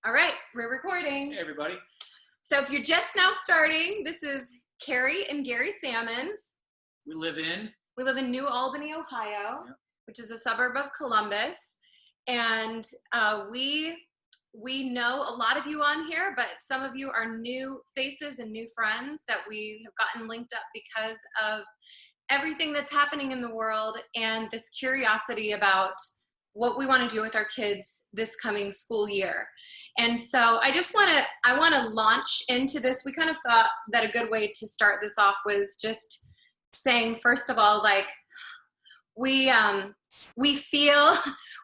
All right, we're recording. Hey, everybody. So if you're just now starting, this is Kari and Kari Sammons. We live in New Albany, Ohio, yeah. which is a suburb of Columbus. And we know a lot of you on here, but some of you are new faces and new friends that we have gotten linked up because of everything that's happening in the world and this curiosity about what we want to do with our kids this coming school year. And so I want to launch into this. We kind of thought that a good way to start this off was just saying, first of all, like we feel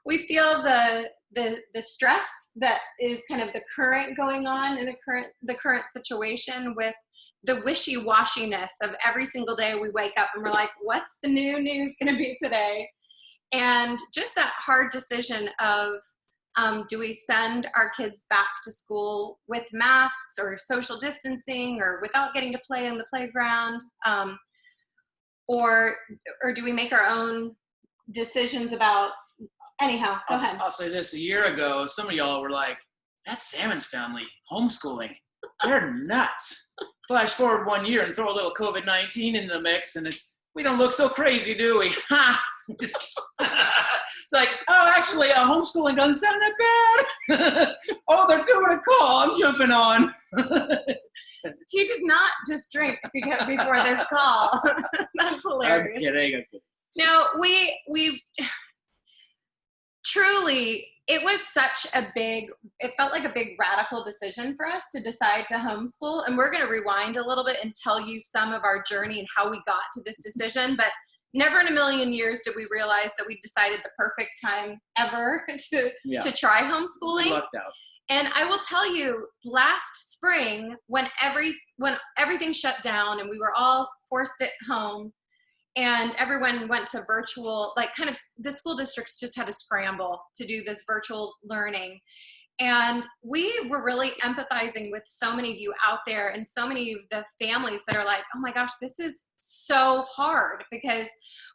the stress that is kind of the current going on in the current situation with the wishy-washiness of every single day we wake up and we're like, what's the new news going to be today? And just that hard decision of, do we send our kids back to school with masks or social distancing or without getting to play on the playground? Or do we make our own decisions about, anyhow, go ahead. I'll say this, a year ago, some of y'all were like, that Sammons family, homeschooling, they're nuts. Flash forward 1 year and throw a little COVID-19 in the mix and we don't look so crazy, do we? Ha! It's like, oh, actually, homeschooling doesn't sound that bad. Oh, they're doing a call. I'm jumping on. He did not just drink before this call. That's hilarious. I'm kidding. No, we truly, it was it felt like a big radical decision for us to decide to homeschool. And we're going to rewind a little bit and tell you some of our journey and how we got to this decision. But never in a million years did we realize that we decided the perfect time ever to try homeschooling. We lucked out. And I will tell you, last spring, when everything shut down and we were all forced at home and everyone went to virtual, like kind of the school districts just had to scramble to do this virtual learning. And we were really empathizing with so many of you out there and so many of the families that are like, oh my gosh, this is so hard because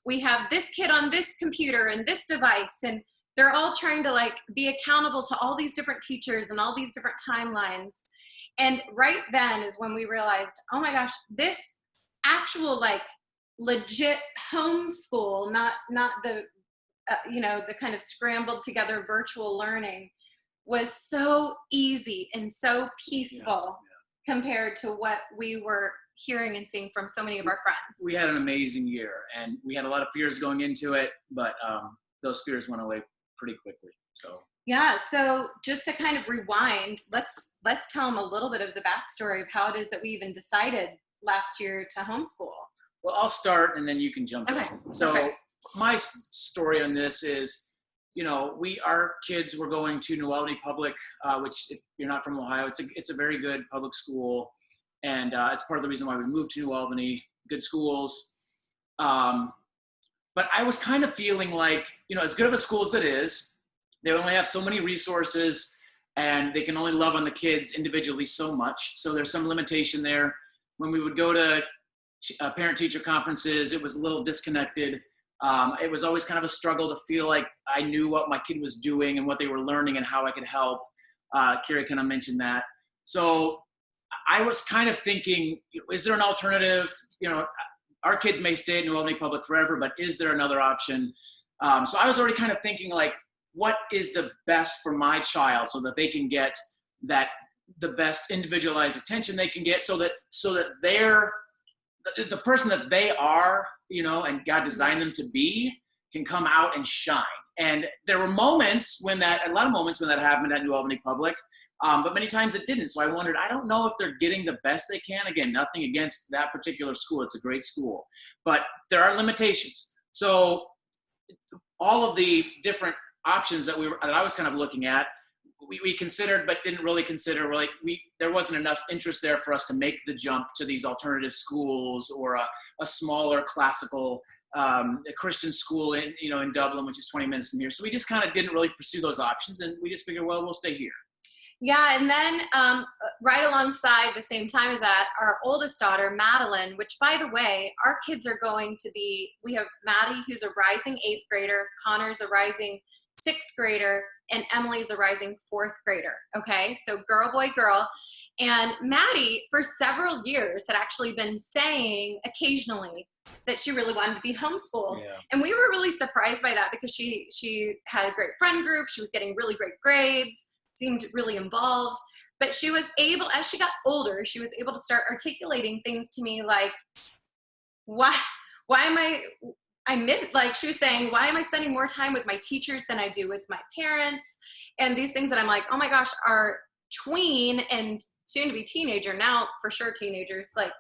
we have this kid on this computer and this device and they're all trying to like be accountable to all these different teachers and all these different timelines. And right then is when we realized, oh my gosh, this actual like legit homeschool, not the, the kind of scrambled together virtual learning was so easy and so peaceful compared to what we were hearing and seeing from so many of our friends. We had an amazing year and we had a lot of fears going into it, but those fears went away pretty quickly. So just to kind of rewind, let's tell them a little bit of the backstory of how it is that we even decided last year to homeschool. Well, I'll start and then you can jump in. So perfect. My story on this is, our kids were going to New Albany Public, which if you're not from Ohio, it's a very good public school. And it's part of the reason why we moved to New Albany, good schools. But I was kind of feeling like, as good of a school as it is, they only have so many resources and they can only love on the kids individually so much. So there's some limitation there. When we would go to parent-teacher conferences, it was a little disconnected. It was always kind of a struggle to feel like I knew what my kid was doing and what they were learning and how I could help. Kari kind of mentioned that. So I was kind of thinking, is there an alternative? Our kids may stay at New Albany Public forever, but is there another option? So I was already kind of thinking like, what is the best for my child so that they can get the best individualized attention they can get so that they're the person that they are, and God designed them to be, can come out and shine. And there were a lot of moments when that happened at New Albany Public, but many times it didn't. So I wondered, I don't know if they're getting the best they can. Again, nothing against that particular school. It's a great school, but there are limitations. So all of the different options that I was kind of looking at, we considered, but didn't really consider. There wasn't enough interest there for us to make the jump to these alternative schools or a smaller classical a Christian school in Dublin, which is 20 minutes from here. So we just kind of didn't really pursue those options, and we just figured, well, we'll stay here. Yeah, and then right alongside the same time as that, our oldest daughter, Madeline, which by the way, our kids are going to be, we have Maddie, who's a rising 8th grader, Connor's a rising sixth grader, and Emily's a rising fourth grader. Okay, so girl, boy, girl. And Maddie, for several years, had actually been saying occasionally that she really wanted to be homeschooled. Yeah. And we were really surprised by that because she had a great friend group. She was getting really great grades, seemed really involved. But she was able, as she got older, she was able to start articulating things to me like, why am she was saying, why am I spending more time with my teachers than I do with my parents? And these things that I'm like, oh my gosh, our tween and soon to be teenager, now for sure teenagers, like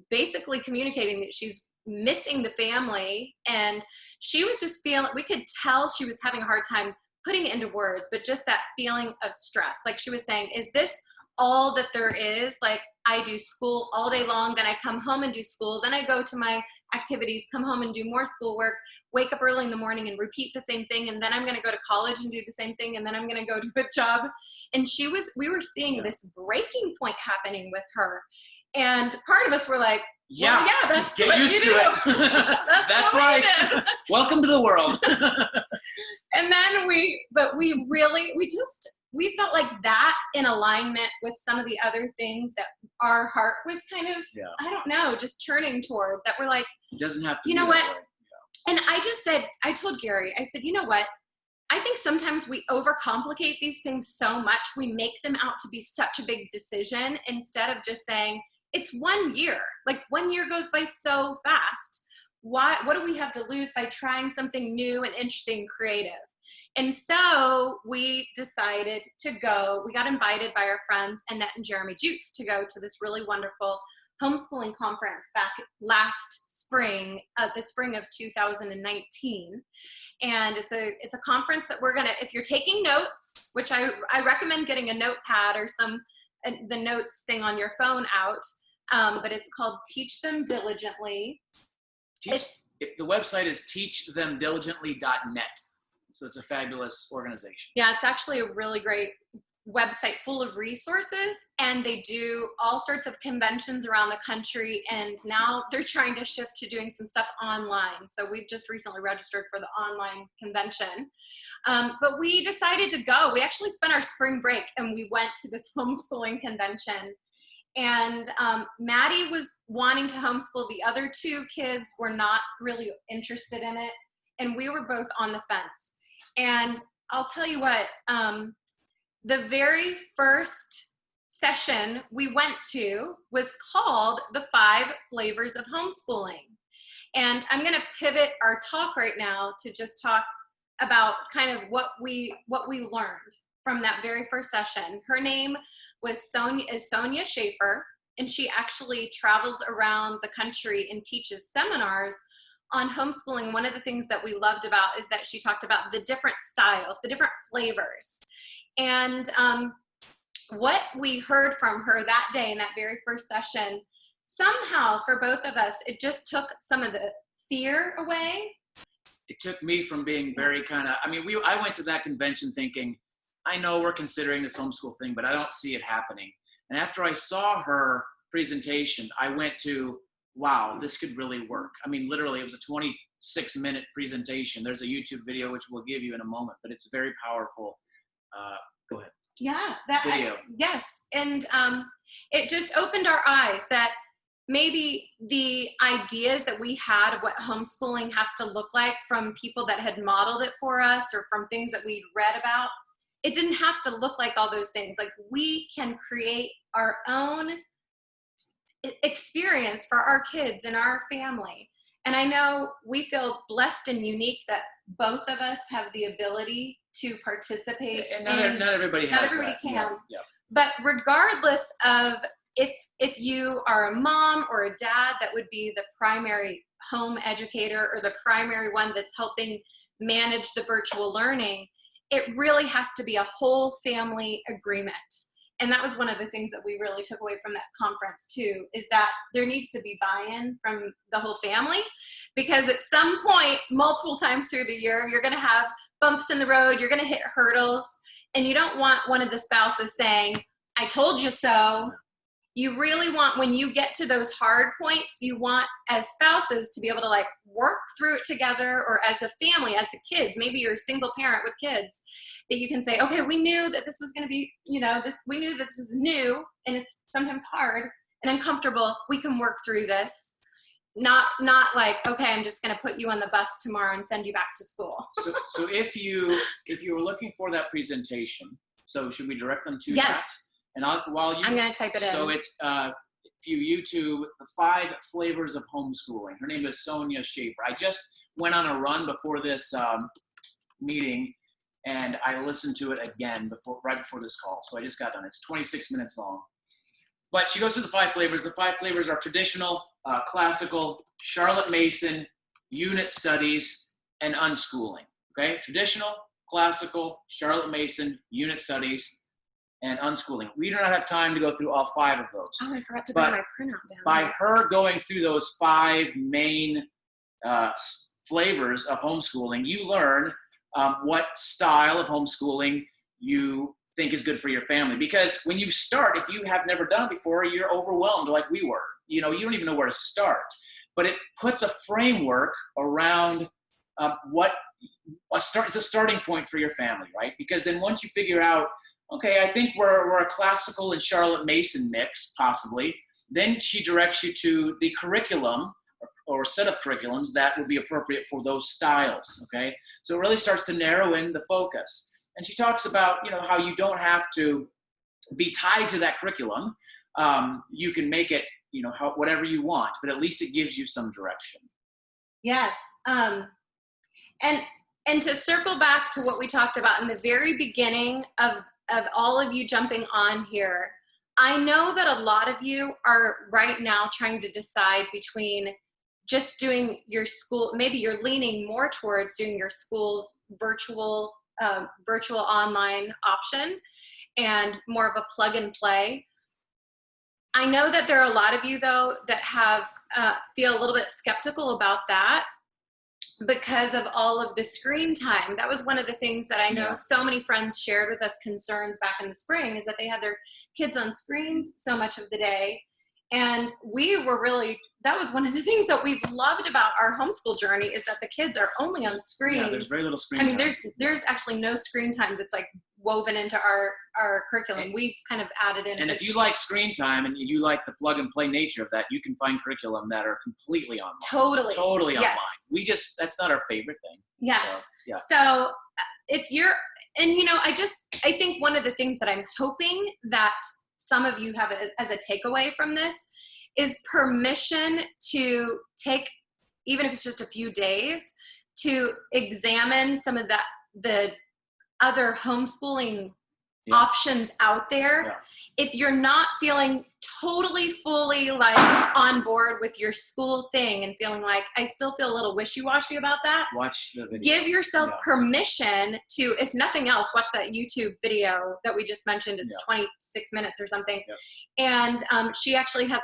basically communicating that she's missing the family. And she was just feeling, we could tell she was having a hard time putting it into words, but just that feeling of stress. Like she was saying, is this all that there is? Like I do school all day long, then I come home and do school, then I go to my activities, come home and do more schoolwork, wake up early in the morning and repeat the same thing, and then I'm going to go to college and do the same thing, and then I'm going to go do a job. And we were seeing this breaking point happening with her. And part of us were like, well, yeah, that's get what used you to do. it. That's what life. Welcome to the world. And then we felt like that in alignment with some of the other things that our heart was kind of, I don't know, just turning toward, that we're like, it doesn't have to you be know that what? way. And I told Gary, I said, you know what? I think sometimes we overcomplicate these things so much. We make them out to be such a big decision instead of just saying, it's 1 year. Like 1 year goes by so fast. What do we have to lose by trying something new and interesting, creative? And so we decided to go. We got invited by our friends Annette and Jeremy Jukes to go to this really wonderful homeschooling conference back last spring, the spring of 2019. And it's a conference that we're gonna, if you're taking notes, which I recommend getting a notepad or the notes thing on your phone out, but it's called Teach Them Diligently. The website is teachthemdiligently.net. So it's a fabulous organization. Yeah, it's actually a really great website full of resources, and they do all sorts of conventions around the country, and now they're trying to shift to doing some stuff online. So we've just recently registered for the online convention. But we decided to go. We actually spent our spring break and we went to this homeschooling convention. And Maddie was wanting to homeschool. The other two kids were not really interested in it. And we were both on the fence. And I'll tell you what, the very first session we went to was called the 5 Flavors of Homeschooling. And I'm going to pivot our talk right now to just talk about kind of what we learned from that very first session. Her name was Sonia Schaefer, and she actually travels around the country and teaches seminars on homeschooling. One of the things that we loved about is that she talked about the different styles, the different flavors. And what we heard from her that day in that very first session, somehow for both of us, it just took some of the fear away. It took me from being very I went to that convention thinking, I know we're considering this homeschool thing, but I don't see it happening. And after I saw her presentation, I went to, wow, this could really work. I mean, literally, it was a 26-minute presentation. There's a YouTube video, which we'll give you in a moment, but it's very powerful. Go ahead. Yeah, video. Yes. And it just opened our eyes that maybe the ideas that we had of what homeschooling has to look like from people that had modeled it for us or from things that we'd read about, it didn't have to look like all those things. Like we can create our own experience for our kids and our family. And I know we feel blessed and unique that both of us have the ability to participate. And not everybody has everybody that. can. Yeah. But regardless of if you are a mom or a dad that would be the primary home educator or the primary one that's helping manage the virtual learning, it really has to be a whole family agreement. And that was one of the things that we really took away from that conference too, is that there needs to be buy-in from the whole family, because at some point, multiple times through the year, you're going to have bumps in the road, you're going to hit hurdles, and you don't want one of the spouses saying, I told you so. you really want, when you get to those hard points, you want as spouses to be able to like work through it together, or as a family, as a kids, maybe you're a single parent with kids, that you can say, okay, we knew that this was going to be, we knew that this is new and it's sometimes hard and uncomfortable. We can work through this. Not like, okay, I'm just going to put you on the bus tomorrow and send you back to school. So if you were looking for that presentation, so should we direct them to that? And I'm going to type it in. So it's, if you YouTube the 5 Flavors of Homeschooling. Her name is Sonia Schaefer. I just went on a run before this meeting, and I listened to it again right before this call. So I just got done. It's 26 minutes long. But she goes through the 5 flavors. The 5 flavors are traditional, classical, Charlotte Mason, unit studies, and unschooling. Okay? Traditional, classical, Charlotte Mason, unit studies, and unschooling. We do not have time to go through all 5 of those. Oh, I forgot to bring my printout down. By her going through those 5 main flavors of homeschooling, you learn what style of homeschooling you think is good for your family. Because when you start, if you have never done it before, you're overwhelmed like we were. You don't even know where to start. But it puts a framework around it's a starting point for your family, right? Because then once you figure out, okay, I think we're a classical and Charlotte Mason mix, possibly. Then she directs you to the curriculum or set of curriculums that would be appropriate for those styles, okay? So it really starts to narrow in the focus. And she talks about, how you don't have to be tied to that curriculum. You can make it, whatever you want, but at least it gives you some direction. Yes. And to circle back to what we talked about in the very beginning of all of you jumping on here, I know that a lot of you are right now trying to decide between just doing your school, maybe you're leaning more towards doing your school's virtual online option and more of a plug and play. I know that there are a lot of you though that feel a little bit skeptical about that because of all of the screen time. That was one of the things that I know so many friends shared with us concerns back in the spring, is that they had their kids on screens so much of the day. And that was one of the things that we've loved about our homeschool journey, is that the kids are only on screens. Yeah, there's very little screen time. There's actually no screen time that's like woven into our curriculum. We've kind of added in. And if you like screen time and you like the plug and play nature of that, you can find curriculum that are completely online. Totally online. That's not our favorite thing. Yes. So if you're, and I think one of the things that I'm hoping that some of you have as a takeaway from this is permission to take, even if it's just a few days, to examine some of the other homeschooling options out there. If you're not feeling totally fully like on board with your school thing and feeling like I still feel a little wishy-washy about that, watch the video. Give yourself permission to, if nothing else, watch that YouTube video that we just mentioned. It's 26 minutes or something. And she actually has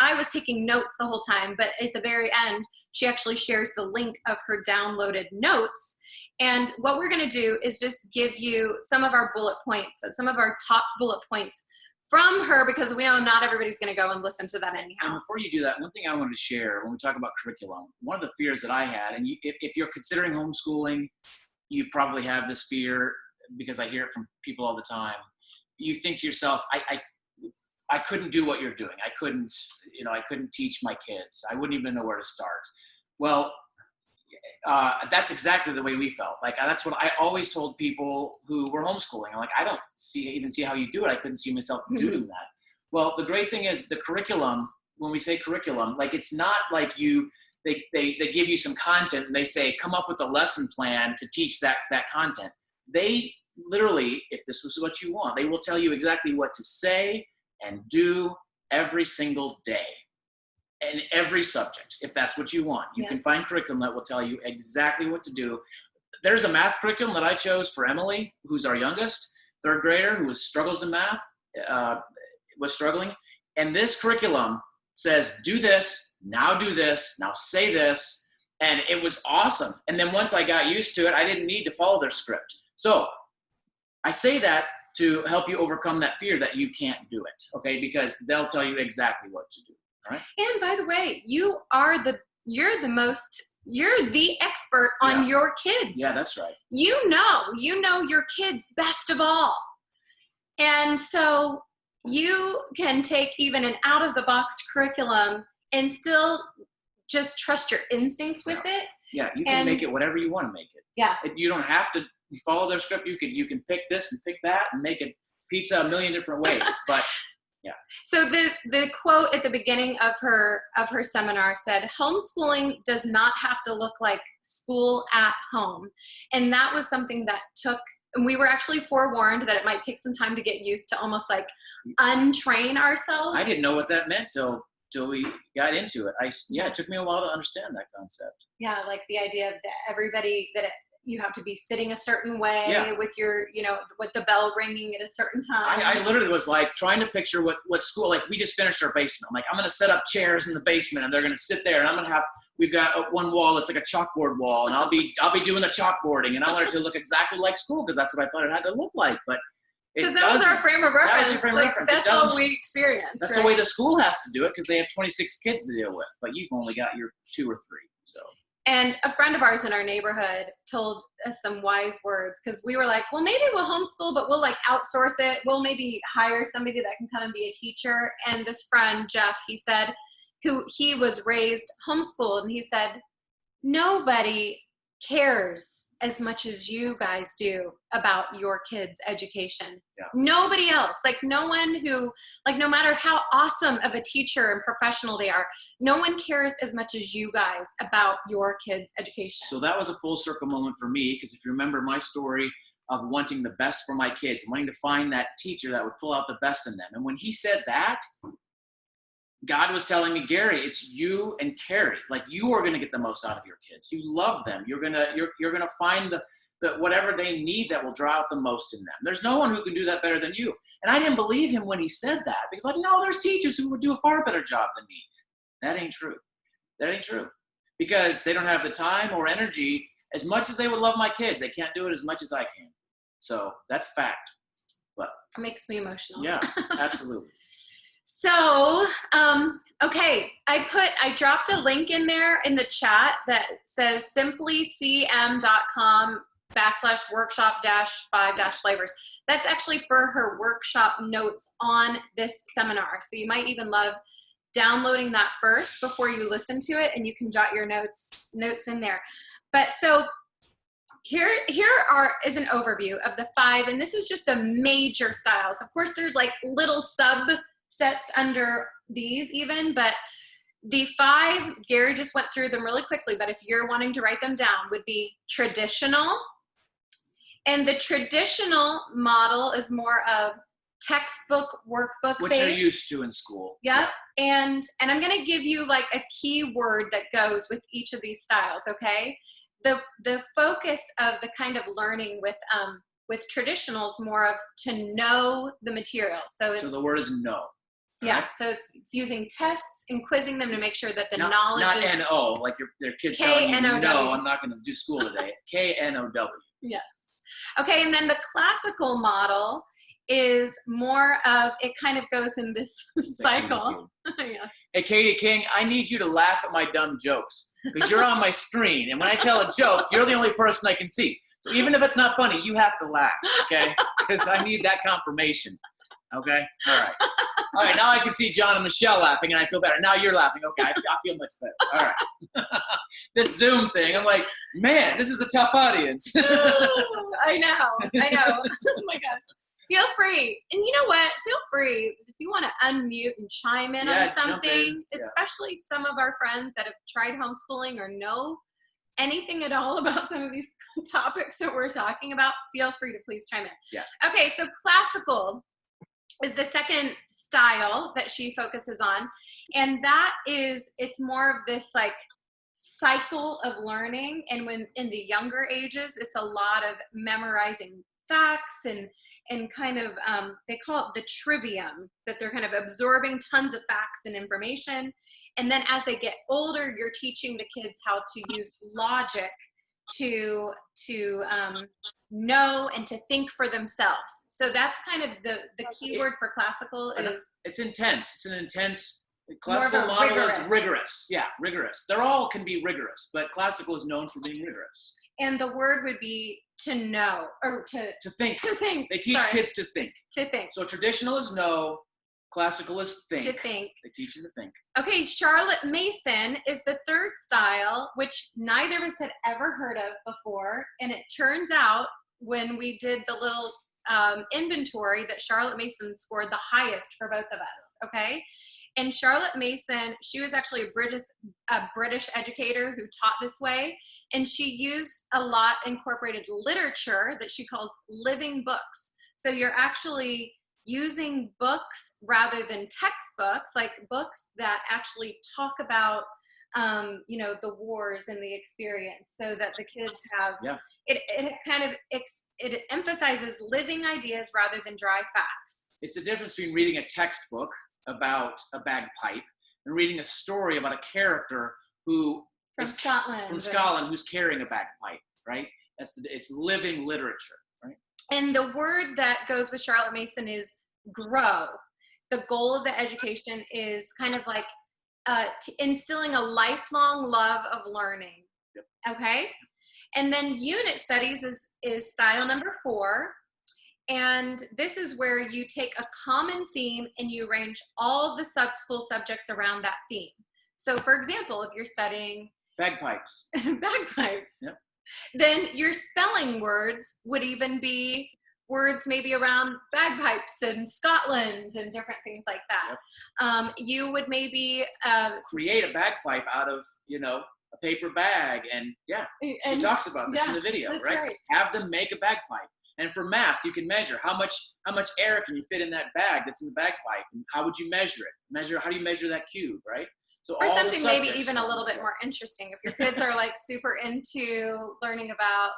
I was taking notes the whole time, but at the very end, she actually shares the link of her downloaded notes. And what we're going to do is just give you some of our bullet points, some of our top bullet points from her, because we know not everybody's going to go and listen to that anyhow. And before you do that, one thing I wanted to share when we talk about curriculum, one of the fears that I had, and if you're considering homeschooling, you probably have this fear, because I hear it from people all the time. You think to yourself, I couldn't do what you're doing. I couldn't teach my kids. I wouldn't even know where to start. Well, that's exactly the way we felt. Like, that's what I always told people who were homeschooling. I'm like, I don't even see how you do it. I couldn't see myself doing that. Well, the great thing is the curriculum, when we say curriculum, like, it's not like they give you some content and they say, come up with a lesson plan to teach that content. They literally, if this was what you want, they will tell you exactly what to say and do every single day. In every subject, if that's what you want. You can find curriculum that will tell you exactly what to do. There's a math curriculum that I chose for Emily, who's our youngest, 3rd grader, who struggles in math, was struggling. And this curriculum says, do this, now say this. And it was awesome. And then once I got used to it, I didn't need to follow their script. So I say that to help you overcome that fear that you can't do it, okay? Because they'll tell you exactly what to do, all right? And by the way, you're the expert on your kids. Yeah, that's right. You know your kids best of all. And so you can take even an out of the box curriculum and still just trust your instincts with it. Yeah, you can make it whatever you want to make it. Yeah. You don't have to follow their script. You can pick this and pick that and make it pizza a million different ways. But yeah. So the quote at the beginning of her seminar said, "Homeschooling does not have to look like school at home." And that was something that and we were actually forewarned that it might take some time to get used to, almost like untrain ourselves. I didn't know what that meant till we got into it. It took me a while to understand that concept. Yeah, like the idea of you have to be sitting a certain way with your, with the bell ringing at a certain time. I literally was like trying to picture what school, like we just finished our basement. I'm like, I'm going to set up chairs in the basement and they're going to sit there and we've got one wall that's like a chalkboard wall and I'll be doing the chalkboarding and I want it to look exactly like school because that's what I thought it had to look like. But because that was our frame of reference. That was your frame of reference. That's all we experienced. That's the way the school has to do it because they have 26 kids to deal with, but you've only got your 2 or 3. So. And a friend of ours in our neighborhood told us some wise words because we were like, well, maybe we'll homeschool, but we'll like outsource it. We'll maybe hire somebody that can come and be a teacher. And this friend, Jeff, he said, he was raised homeschooled, and he said, nobody cares as much as you guys do about your kids' education. Yeah. Nobody else, like no one who, like no matter how awesome of a teacher and professional they are, no one cares as much as you guys about your kids' education. So that was a full circle moment for me, because if you remember my story of wanting the best for my kids and wanting to find that teacher that would pull out the best in them. And when he said that, God was telling me, Gary, it's you and Kari. Like, you are going to get the most out of your kids. You love them. You're going to find the whatever they need that will draw out the most in them. There's no one who can do that better than you. And I didn't believe him when he said that, because like, no, there's teachers who would do a far better job than me. That ain't true. That ain't true. Because they don't have the time or energy. As much as they would love my kids, they can't do it as much as I can. So that's fact. But it makes me emotional. Yeah, absolutely. So, okay, I dropped a link in there in the chat that says simplycm.com/workshop-5-flavors. That's actually for her workshop notes on this seminar. So you might even love downloading that first before you listen to it, and you can jot your notes in there. But so here is an overview of the 5, and this is just the major styles. Of course, there's like little subsets under these even, but the 5, Gary just went through them really quickly, but if you're wanting to write them down, would be traditional. And the traditional model is more of textbook, workbook which based. you're used to in school. Yep. Yeah. And I'm going to give you like a key word that goes with each of these styles, okay? The focus of the kind of learning with traditional is more of to know the material. So the word is know. Yeah, right? So it's using tests and quizzing them to make sure that the knowledge is... Not N-O, like your kids telling you, no, I'm not going to do school today. K-N-O-W. Yes. Okay, and then the classical model is more of, it kind of goes in this cycle. Yes. Hey, Katie King, I need you to laugh at my dumb jokes because you're on my screen, and when I tell a joke, you're the only person I can see. So even if it's not funny, you have to laugh, okay? Because I need that confirmation, okay? All right. All right, now I can see John and Michelle laughing, and I feel better. Now you're laughing. Okay, I feel much better. All right. This Zoom thing, I'm like, man, this is a tough audience. I know. Oh, my God. Feel free. And you know what? Feel free. If you want to unmute and chime in on something, especially some of our friends that have tried homeschooling or know anything at all about some of these topics that we're talking about, feel free to please chime in. Yeah. Okay, so classical is the second style that she focuses on. And that is, it's more of this like cycle of learning. And when in the younger ages, it's a lot of memorizing facts and kind of, they call it the trivium, that they're kind of absorbing tons of facts and information. And then as they get older, you're teaching the kids how to use logic to know and to think for themselves. So that's kind of the key word for classical is it's intense. It's an intense. more of Classical a model rigorous. is rigorous. Yeah, rigorous. They're all can be rigorous, but classical is known for being rigorous. And the word would be to know or To think. To think. They teach kids to think. To think. So traditional is know, classical is think. To think. They teach them to think. Okay, Charlotte Mason is the third style, which neither of us had ever heard of before. And it turns out when we did the little inventory that Charlotte Mason scored the highest for both of us, okay? And Charlotte Mason, she was actually a British educator who taught this way. And she used a lot incorporated literature that she calls living books. So you're actually using books rather than textbooks, like books that actually talk about, the wars and the experience, so that the kids have, it emphasizes living ideas rather than dry facts. It's the difference between reading a textbook about a bagpipe and reading a story about a character who from Scotland who's carrying a bagpipe, right? It's living literature, right? And the word that goes with Charlotte Mason is grow. The goal of the education is kind of like instilling a lifelong love of learning. Yep. Okay? And then unit studies is style number 4. And this is where you take a common theme and you arrange all the school subjects around that theme. So for example, if you're studying bagpipes, yep. Then your spelling words would even be words maybe around bagpipes and Scotland and different things like that. Yep. You would maybe create a bagpipe out of, a paper bag. And she talks about this in the video, right? Have them make a bagpipe. And for math, you can measure how much air can you fit in that bag that's in the bagpipe, and how would you measure it? How do you measure that cube, right? So or something maybe even a little bit more interesting. If your kids are like super into learning about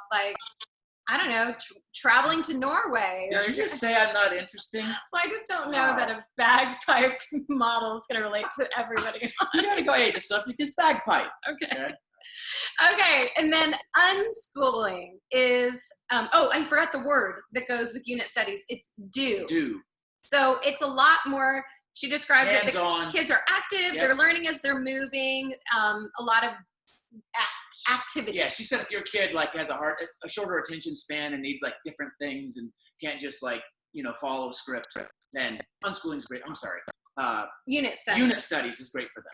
traveling to Norway. Did you just say I'm not interesting? Well, I just don't know that a bagpipe model is going to relate to everybody. You got to go, hey, the subject is bagpipe. Okay. Okay, and then unschooling is, I forgot the word that goes with unit studies. It's do. Do. So it's a lot more, she describes it, the kids are active, they're learning as they're moving, a lot of activity. Yeah, she said if your kid has a shorter attention span and needs different things and can't just follow a script, then unschooling is great. I'm sorry. Unit studies. Unit studies is great for them.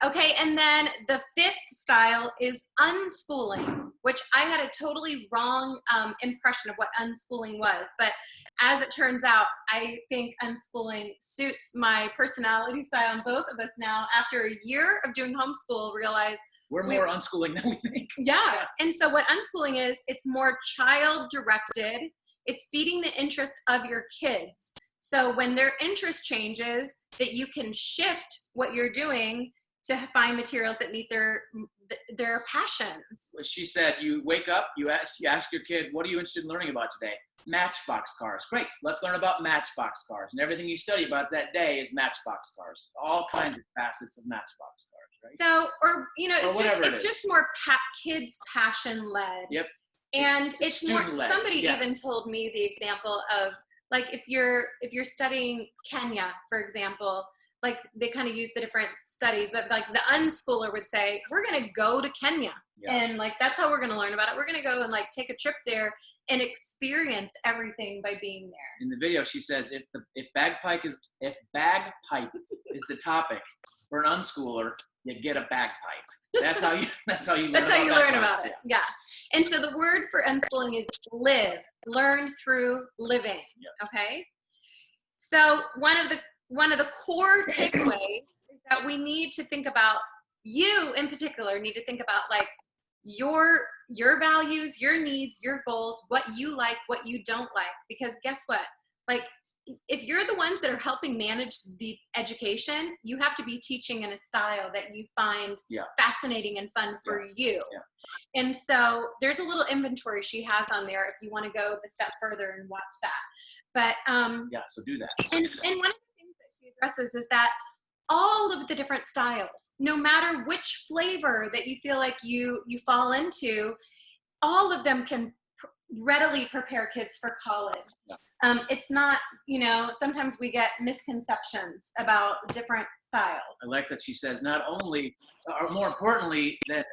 Okay, and then the 5th style is unschooling, which I had a totally wrong impression of what unschooling was. But as it turns out, I think unschooling suits my personality style, and both of us now, after a year of doing homeschool, realize we're more unschooling than we think. Yeah, and so what unschooling is, it's more child-directed. It's feeding the interest of your kids. So when their interest changes, that you can shift what you're doing to find materials that meet their passions. She said, you wake up, you ask your kid, what are you interested in learning about today? Matchbox cars. Great, let's learn about matchbox cars. And everything you study about that day is matchbox cars. All kinds of facets of matchbox cars, right? So, it's just more kids passion-led. Yep. And it's more, somebody Yeah. even told me the example of, like, if you're studying Kenya, for example, like they kind of use the different studies, but like the unschooler would say, we're going to go to Kenya. Yeah. And like, that's how we're going to learn about it. We're going to go and like take a trip there and experience everything by being there. In the video, she says, if bagpipe is the topic for an unschooler, you get a bagpipe. That's how you learn about it. Yeah. And so the word for unschooling is live, learn through living. Yep. Okay. So one of the core takeaways is that we need to think about, you in particular need to think about like your values, your needs, your goals, what you like, what you don't like. Because guess what? Like, if you're the ones that are helping manage the education, you have to be teaching in a style that you find fascinating and fun for you. Yeah. And so there's a little inventory she has on there if you want to go the step further and watch that. But so do that. And one of the things that she addresses is that all of the different styles, no matter which flavor that you feel like you fall into, all of them can readily prepare kids for college. Yeah. It's not, sometimes we get misconceptions about different styles. I like that she says not only, or more importantly, than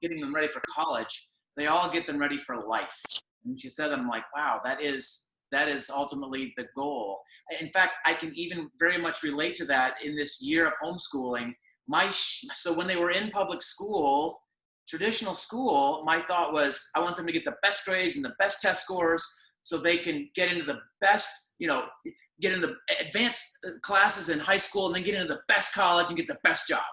getting them ready for college, they all get them ready for life. And she said, I'm like, wow, that is ultimately the goal. In fact, I can even very much relate to that in this year of homeschooling. So when they were in public school, traditional school, my thought was, I want them to get the best grades and the best test scores so they can get into the best, get into advanced classes in high school and then get into the best college and get the best job.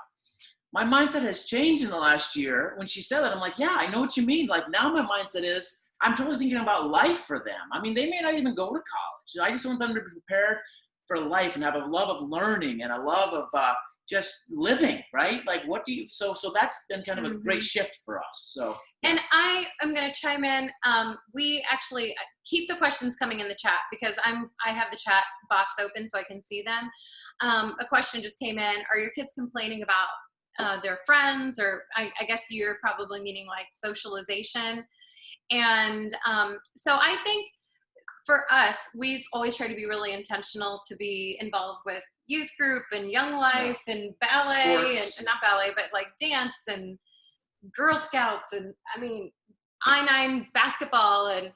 My mindset has changed in the last year. When she said that, I'm like, yeah, I know what you mean. Like now my mindset is, I'm totally thinking about life for them. I mean, they may not even go to college. I just want them to be prepared for life and have a love of learning and a love of just living, right? Like so that's been kind of a great shift for us. So. And I am going to chime in. We actually keep the questions coming in the chat because I have the chat box open so I can see them. A question just came in. Are your kids complaining about their friends? Or I guess you're probably meaning like socialization. And so I think for us, we've always tried to be really intentional to be involved with youth group and young life and ballet and not ballet, but like dance and Girl Scouts and I-9 basketball. And,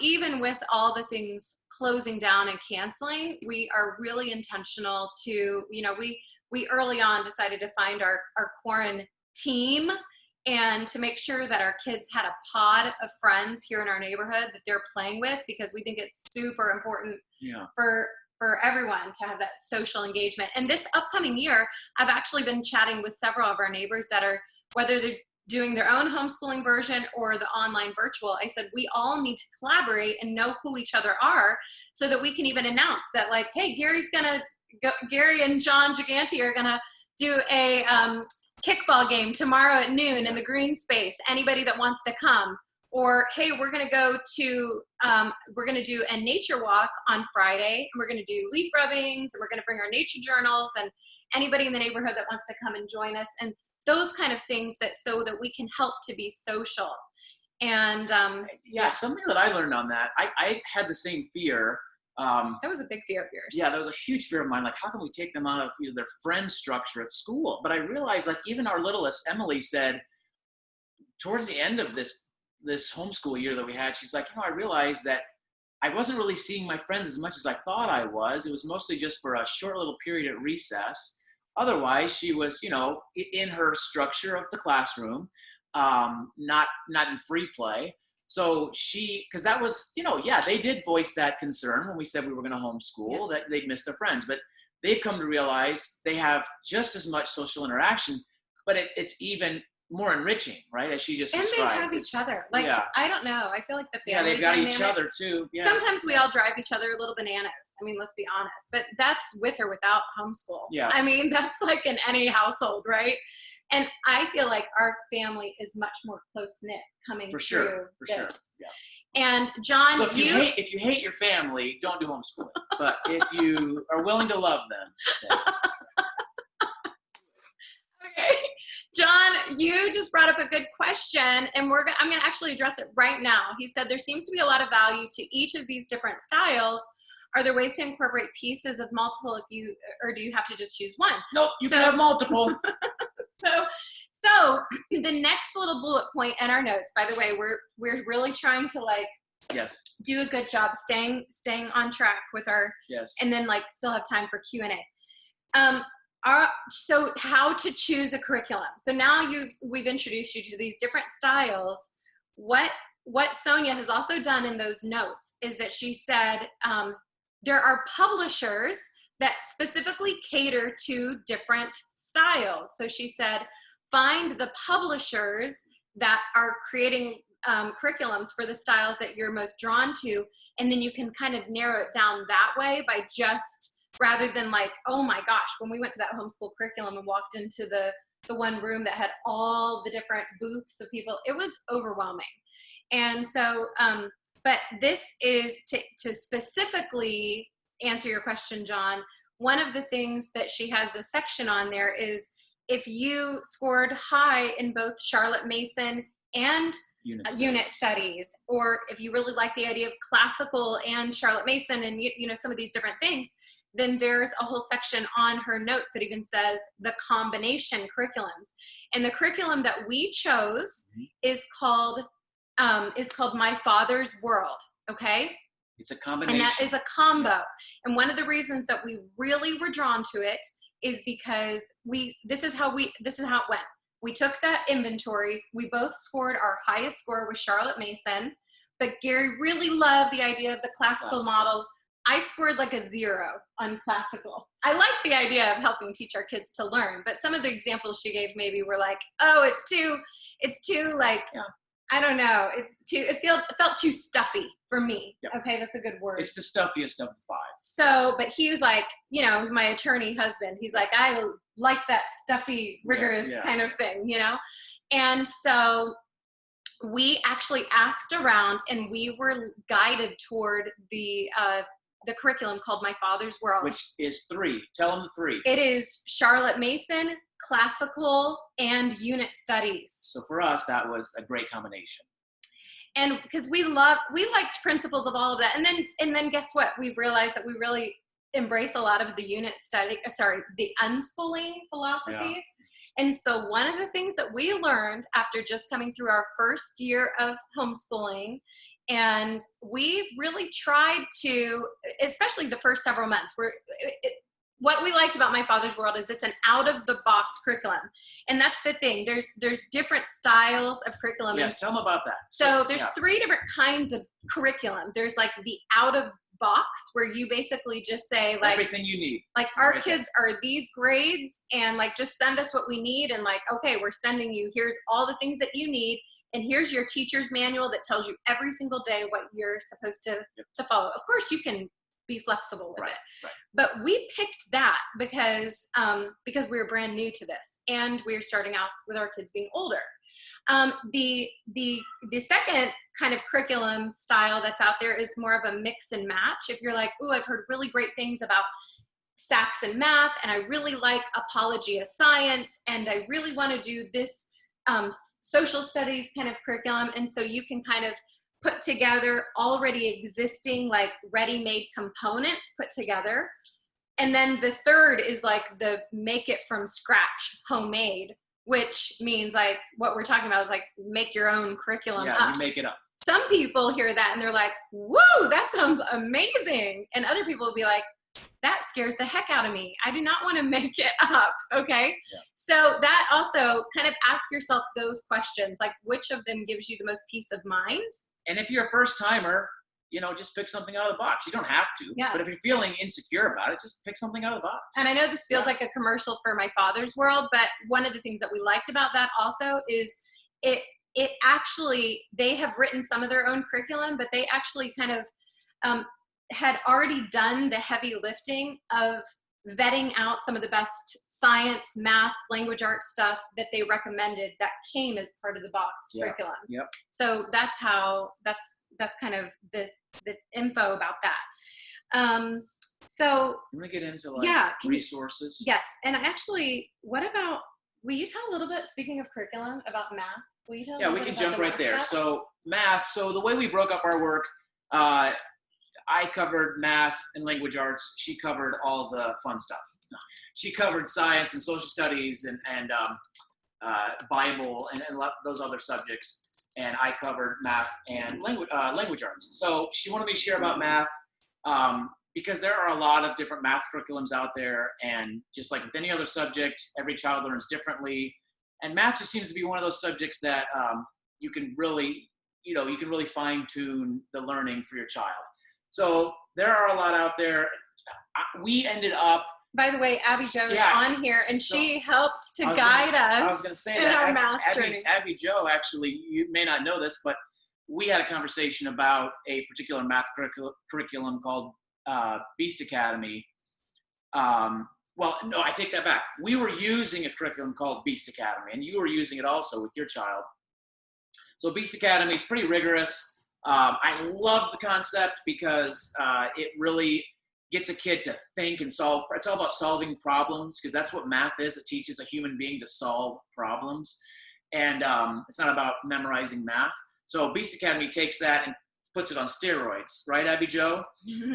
even with all the things closing down and canceling, we are really intentional to, we early on decided to find our quarantine team and to make sure that our kids had a pod of friends here in our neighborhood that they're playing with, because we think it's super important for everyone to have that social engagement. And this upcoming year, I've actually been chatting with several of our neighbors that are, whether they're doing their own homeschooling version or the online virtual, I said, we all need to collaborate and know who each other are so that we can even announce that like, hey, Gary and John Gigante are gonna do a kickball game tomorrow at noon in the green space. Anybody that wants to come. Or, hey, we're going to do a nature walk on Friday, and we're going to do leaf rubbings, and we're going to bring our nature journals, and anybody in the neighborhood that wants to come and join us, and those kind of things so that we can help to be social. And something that I learned on that, I had the same fear. That was a big fear of yours. Yeah, that was a huge fear of mine. Like, how can we take them out of their friend structure at school? But I realized, like, even our littlest, Emily, said towards the end of this homeschool year that we had, she's like, I realized that I wasn't really seeing my friends as much as I thought I was. It was mostly just for a short little period at recess. Otherwise, she was, in her structure of the classroom, not in free play. So because that was, they did voice that concern when we said we were going to homeschool, that they'd miss their friends. But they've come to realize they have just as much social interaction, but it's even more enriching, right? As she just described. And they have each other. Like, I don't know. I feel like the family they've got dynamics, each other too. Yeah. Sometimes we all drive each other a little bananas. Let's be honest. But that's with or without homeschool. Yeah. That's like in any household, right? And I feel like our family is much more close-knit coming through this. Sure. Yeah. And John, so if you hate your family, don't do homeschooling. But if you are willing to love them. Yeah. Okay. John, you just brought up a good question, and I'm going to actually address it right now. He said there seems to be a lot of value to each of these different styles. Are there ways to incorporate pieces of multiple or do you have to just choose one? No, you can have multiple. So the next little bullet point in our notes, by the way, we're really trying to do a good job staying on track with our, and then still have time for Q&A. So how to choose a curriculum. So now we've introduced you to these different styles. What Sonia has also done in those notes is that she said there are publishers that specifically cater to different styles. So she said, find the publishers that are creating curriculums for the styles that you're most drawn to, and then you can kind of narrow it down that way by rather than oh my gosh, when we went to that homeschool curriculum and walked into the one room that had all the different booths of people, it was overwhelming. And so, but this is to specifically answer your question, John. One of the things that she has a section on there is if you scored high in both Charlotte Mason and Unit unit studies, or if you really like the idea of classical and Charlotte Mason and some of these different things, then there's a whole section on her notes that even says the combination curriculums. And the curriculum that we chose is called My Father's World. Okay. It's a combination. And that is a combo. Yeah. And one of the reasons that we really were drawn to it is because this is how it went. We took that inventory. We both scored. Our highest score was Charlotte Mason, but Gary really loved the idea of the classical model. I scored like a 0 on classical. I like the idea of helping teach our kids to learn, but some of the examples she gave maybe were like, oh, it's too like, I don't know. It felt too stuffy for me. Yep. Okay, that's a good word. It's the stuffiest of the 5. So, but he was like, my attorney husband, he's like, I like that stuffy, rigorous kind of thing, And so we actually asked around, and we were guided toward the curriculum called My Father's World. Which is 3. Tell them the 3. It is Charlotte Mason, classical, and unit studies. So for us, that was a great combination. And because we liked principles of all of that. And then guess what? We've realized that we really embrace a lot of the the unschooling philosophies. Yeah. And so one of the things that we learned after just coming through our first year of homeschooling, and we really tried to, especially the first several months, what we liked about My Father's World is it's an out-of-the-box curriculum. And that's the thing. There's different styles of curriculum. Yes, tell them about that. So there's 3 different kinds of curriculum. There's like the out-of-box, where you basically just say like everything you need. Like our kids are these grades, and like just send us what we need, and like, okay, we're sending you, here's all the things that you need, and here's your teacher's manual that tells you every single day what you're supposed to follow. Of course, you can be flexible with it. Right. But we picked that because we were brand new to this, and we were starting out with our kids being older. The second kind of curriculum style that's out there is more of a mix and match. If you're like, ooh, I've heard really great things about SACS and math, and I really like apology of science, and I really want to do this social studies kind of curriculum, and so you can kind of put together already existing like ready-made components put together. And then the third is like the make it from scratch, homemade, which means like what we're talking about is like make your own curriculum up. You make it up. Some people hear that and they're like, whoa, that sounds amazing. And other people will be like, that scares the heck out of me. I do not want to make it up. Okay. Yeah. So that also kind of ask yourself those questions, like which of them gives you the most peace of mind? And if you're a first timer, just pick something out of the box. You don't have to, but if you're feeling insecure about it, just pick something out of the box. And I know this feels like a commercial for My Father's World, but one of the things that we liked about that also is it actually, they have written some of their own curriculum, but they actually kind of had already done the heavy lifting of vetting out some of the best science, math, language arts stuff that they recommended that came as part of the box curriculum. Yep. So that's kind of the info about that. So I'm gonna get into resources. Yes. And actually, will you tell a little bit, speaking of curriculum, about math? Will you tell we can jump right there. So math, so the way we broke up our work, I covered math and language arts. She covered all the fun stuff. She covered science and social studies and Bible and those other subjects. And I covered math and language arts. So she wanted me to share about math because there are a lot of different math curriculums out there. And just like with any other subject, every child learns differently. And math just seems to be one of those subjects that you can really fine tune the learning for your child. So there are a lot out there. We ended up. By the way, Abby Jo is on here, and she helped to guide us. I was going to say that. Our math journey. Abby Jo, actually, you may not know this, but we had a conversation about a particular math curriculum called Beast Academy. Well, no, I take that back. We were using a curriculum called Beast Academy, and you were using it also with your child. So Beast Academy is pretty rigorous. I love the concept because it really gets a kid to think and solve. It's all about solving problems because that's what math is. It teaches a human being to solve problems. And it's not about memorizing math. So Beast Academy takes that and puts it on steroids, right, Abby Jo?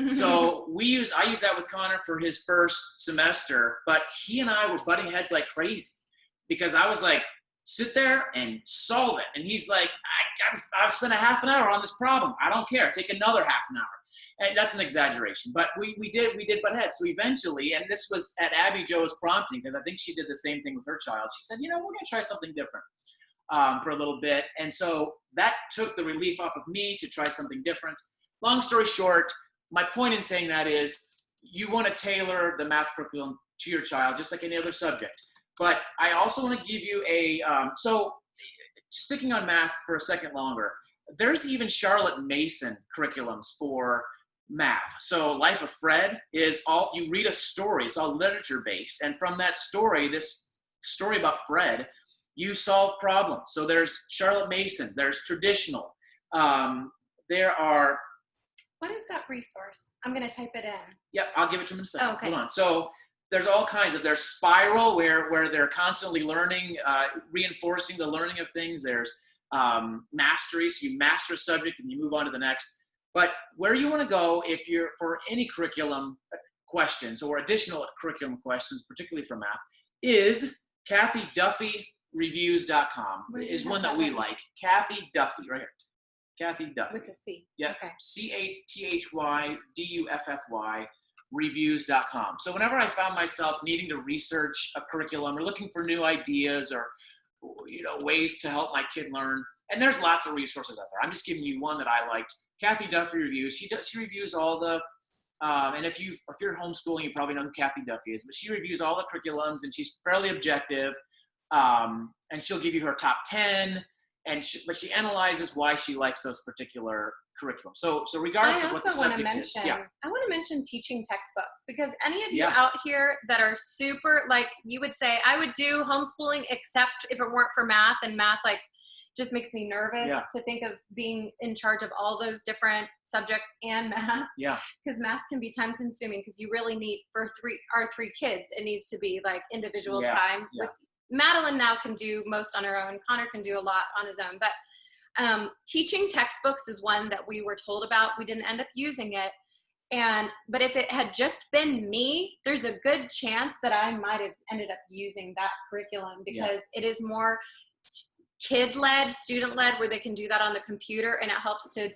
So I use that with Connor for his first semester, but he and I were butting heads like crazy because I was like, sit there and solve it. And he's like, I've spent a half an hour on this problem. I don't care. Take another half an hour. And that's an exaggeration, but we did butt heads. So eventually, and this was at Abby Jo's prompting, because I think she did the same thing with her child. She said, we're going to try something different for a little bit. And so that took the relief off of me to try something different. Long story short, my point in saying that is you want to tailor the math curriculum to your child, just like any other subject. But I also want to give you so sticking on math for a second longer, there's even Charlotte Mason curriculums for math. So Life of Fred is you read a story, it's all literature based. And from that story, this story about Fred, you solve problems. So there's Charlotte Mason, there's traditional. There are. What is that resource? I'm going to type it in. Yep, I'll give it to him in a second. Oh, okay. Hold on. So there's all kinds of, there's Spiral where they're constantly learning, reinforcing the learning of things. There's mastery, so you master a subject and you move on to the next. But where you want to go if you're for any curriculum questions or additional curriculum questions, particularly for math, is Kathy Duffy Reviews.com is one that we like. Kathy Duffy, right here. Kathy Duffy. With a C. Yep. Okay. CATHYDUFFY Reviews.com. So whenever I found myself needing to research a curriculum or looking for new ideas or ways to help my kid learn, and there's lots of resources out there. I'm just giving you one that I liked. Kathy Duffy Reviews. She reviews all the and if you're homeschooling, you probably know who Kathy Duffy is, but she reviews all the curriculums and she's fairly objective. And she'll give you her top 10, but she analyzes why she likes those particular curriculums. So regardless of what the subject is. Yeah. I want to mention teaching textbooks, because any of you out here that are super, like you would say, I would do homeschooling except if it weren't for math, and math just makes me nervous to think of being in charge of all those different subjects and math. Yeah. Because math can be time consuming, because you really need, for our three kids, it needs to be like individual time. Yeah. With Madeline now can do most on her own. Connor can do a lot on his own. But teaching textbooks is one that we were told about. We didn't end up using it. But if it had just been me, there's a good chance that I might have ended up using that curriculum, because it is more kid-led, student-led, where they can do that on the computer, and it helps to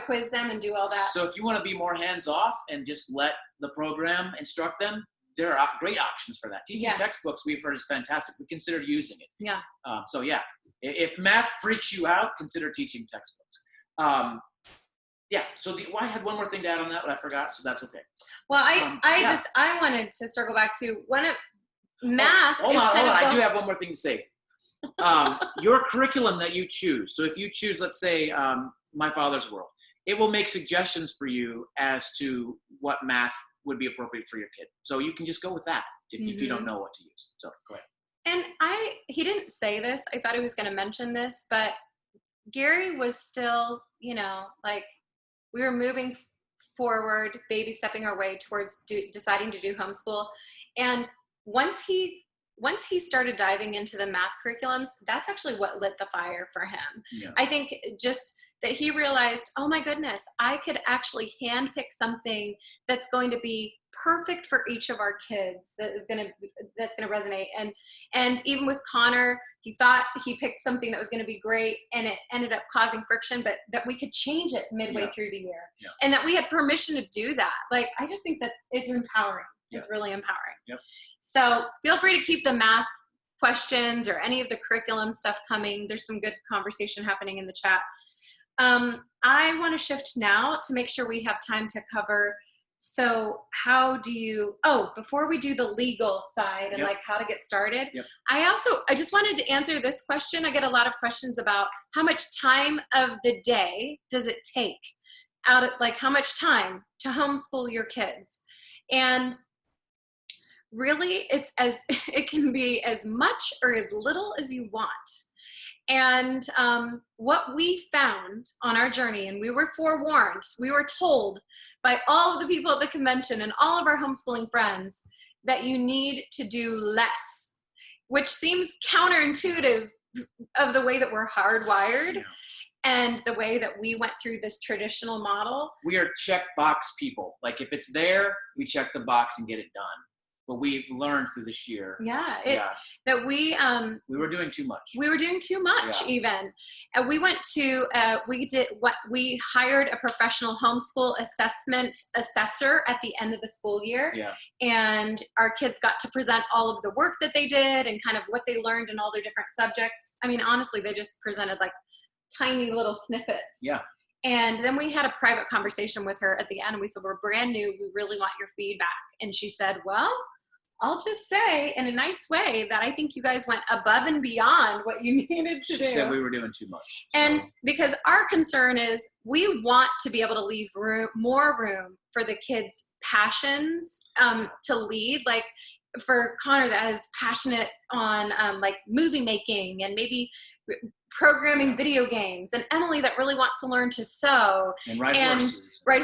quiz them and do all that. So if you want to be more hands-off and just let the program instruct them, there are great options for that. Teaching textbooks, we've heard, is fantastic. We consider using it. Yeah. If math freaks you out, consider teaching textbooks. So I had one more thing to add on that, but I forgot, so that's okay. Well, I wanted to circle back to math. Hold on. I do have one more thing to say. Your curriculum that you choose. So if you choose, let's say, My Father's World, it will make suggestions for you as to what math would be appropriate for your kid. So you can just go with that if you don't know what to use. So go ahead. And he didn't say this. I thought he was going to mention this, but Gary was still, we were moving forward, baby stepping our way towards deciding to do homeschool. And once he started diving into the math curriculums, that's actually what lit the fire for him. Yeah. I think just that he realized, oh my goodness, I could actually handpick something that's going to be perfect for each of our kids, that's going to resonate. And even with Connor, he thought he picked something that was going to be great, and it ended up causing friction, but that we could change it midway through the year, and that we had permission to do that. I just think it's empowering. It's really empowering. Yep. So feel free to keep the math questions or any of the curriculum stuff coming. There's some good conversation happening in the chat. I want to shift now to make sure we have time to cover. So before we do the legal side and how to get started, I just wanted to answer this question. I get a lot of questions about how much time of the day does it take how much time to homeschool your kids? And really, it can be as much or as little as you want. And what we found on our journey, and we were forewarned, we were told by all of the people at the convention and all of our homeschooling friends, that you need to do less, which seems counterintuitive of the way that we're hardwired. Yeah. And the way that we went through this traditional model. We are check box people. Like if it's there, we check the box and get it done. But we've learned through this year. That we were doing too much. We were doing too much even. And we went to, we hired a professional homeschool assessment assessor at the end of the school year. Yeah. And our kids got to present all of the work that they did and kind of what they learned in all their different subjects. I mean, honestly, they just presented like tiny little snippets. Yeah. And then we had a private conversation with her at the end, and we said, we're brand new. We really want your feedback. And she said, well, I'll just say in a nice way that I think you guys went above and beyond what you needed to do. She said we were doing too much. So. And because our concern is we want to be able to leave more room for the kids' passions to lead. Like for Connor that is passionate on like movie making and maybe programming video games, and Emily that really wants to learn to sew and ride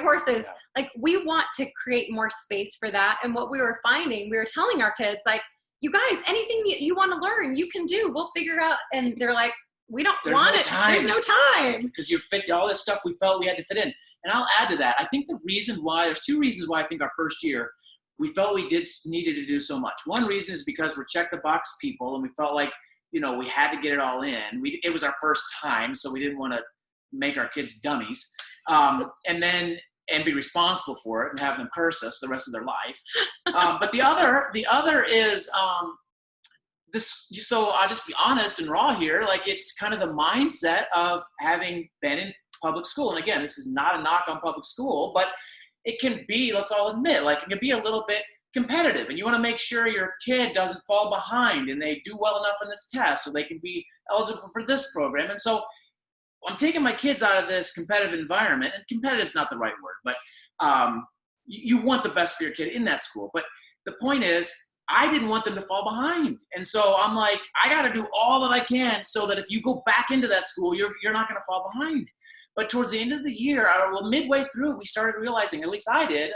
horses. Yeah. Like we want to create more space for that. And what we were finding, we were telling our kids like, you guys, anything that you want to learn, you can do, we'll figure it out. And they're like, we don't want it. There's no time. Because you fit all this stuff we felt we had to fit in. And I'll add to that. I think there's two reasons why I think our first year, we felt we needed to do so much. One reason is because we're check the box people, and we felt like, we had to get it all in. It was our first time, so we didn't want to make our kids dummies, and be responsible for it and have them curse us the rest of their life. But the other is this. So I'll just be honest and raw here. Like it's kind of the mindset of having been in public school. And again, this is not a knock on public school, but it can be. Let's all admit, like it can be a little bit competitive, and you want to make sure your kid doesn't fall behind and they do well enough in this test so they can be eligible for this program. And so I'm taking my kids out of this competitive environment, and competitive is not the right word, but you want the best for your kid in that school. But the point is, I didn't want them to fall behind. And so I'm like, I got to do all that I can so that if you go back into that school, you're not going to fall behind. But towards the end of the year, midway through, we started realizing, at least I did,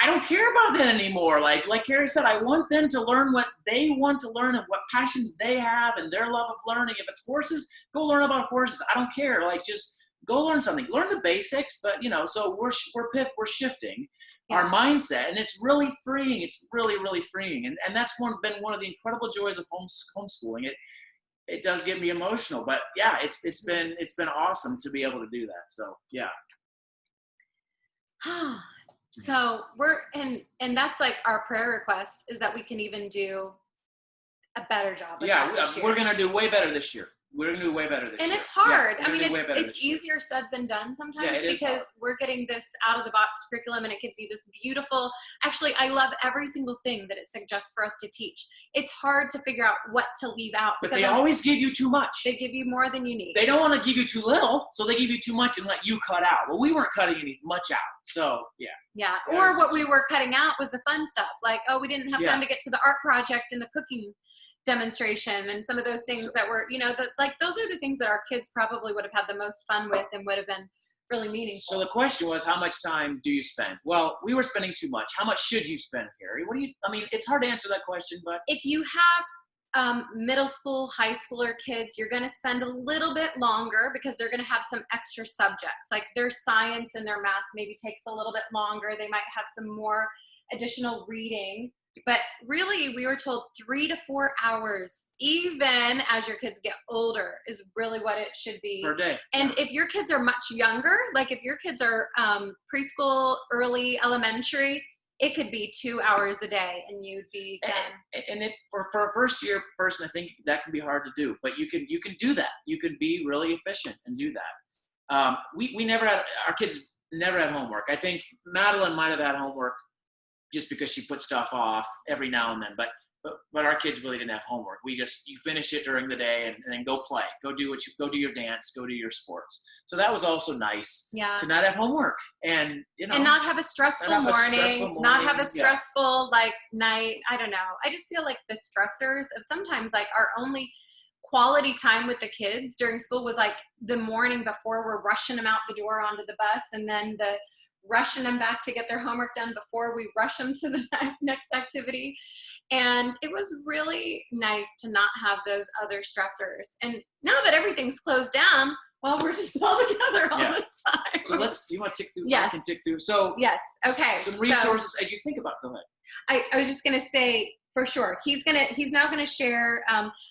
I don't care about that anymore. Like Kari said, I want them to learn what they want to learn and what passions they have and their love of learning. If it's horses, go learn about horses. I don't care. Like just go learn something. Learn the basics, but so we're shifting our mindset, and it's really freeing. It's really, really freeing. And that's been one of the incredible joys of homeschooling. It does get me emotional, but yeah, it's been awesome to be able to do that. So yeah. So and that's like our prayer request is that we can even do a better job. We're going to do way better this year. We're going to do way better this year. And it's hard. I mean, it's easier said than done sometimes because we're getting this out of the box curriculum, and it gives you this beautiful, actually, I love every single thing that it suggests for us to teach. It's hard to figure out what to leave out. But they always give you too much. They give you more than you need. They don't want to give you too little, so they give you too much and let you cut out. Well, we weren't cutting much out. So, yeah. Yeah. Or what we were cutting out was the fun stuff. Like, we didn't have time to get to the art project and the cooking demonstration and some of those things that were, those are the things that our kids probably would have had the most fun with and would have been really meaningful. So the question was, how much time do you spend? Well, we were spending too much. How much should you spend, Kari? It's hard to answer that question, but if you have middle school, high schooler kids, you're going to spend a little bit longer because they're going to have some extra subjects. Like their science and their math maybe takes a little bit longer. They might have some more additional reading. But really, we were told 3 to 4 hours, even as your kids get older, is really what it should be. Per day. And if your kids are much younger, like if your kids are preschool, early elementary, it could be 2 hours a day and you'd be done. And for a first year person, I think that can be hard to do. But you can do that. You can be really efficient and do that. Our kids never had homework. I think Madeline might have had homework just because she put stuff off every now and then. But our kids really didn't have homework. You finish it during the day and then go play. Go do your dance, go do your sports. So that was also nice to not have homework and not have a stressful morning, not have a stressful night. I don't know. I just feel like the stressors of sometimes our only quality time with the kids during school was the morning before we're rushing them out the door onto the bus, and then the rushing them back to get their homework done before we rush them to the next activity. And it was really nice to not have those other stressors. And now that everything's closed down, well, we're just all together all the time. So you want to tick through? Yes. I can tick through. So yes. Okay. Some resources as you think about. Go ahead. I was just going to say, for sure, he's now going to share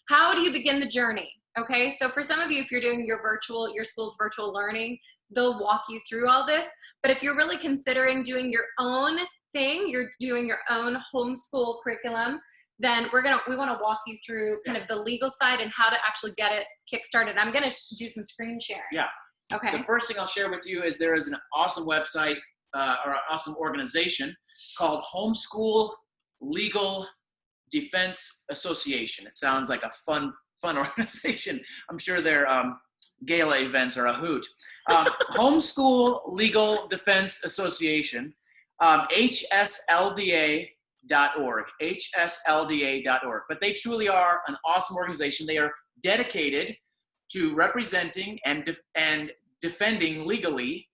how do you begin the journey. Okay. So for some of you, if you're doing your school's virtual learning, they'll walk you through all this. But if you're really considering doing your own thing, you're doing your own homeschool curriculum, then we want to walk you through kind of the legal side and how to actually get it kickstarted. I'm going to do some screen sharing. Yeah. Okay. The first thing I'll share with you is there is an awesome website or an awesome organization called Homeschool Legal Defense Association. It sounds like a fun organization. I'm sure their gala events are a hoot. Homeschool Legal Defense Association, hslda.org, hslda.org. But they truly are an awesome organization. They are dedicated to representing and defending legally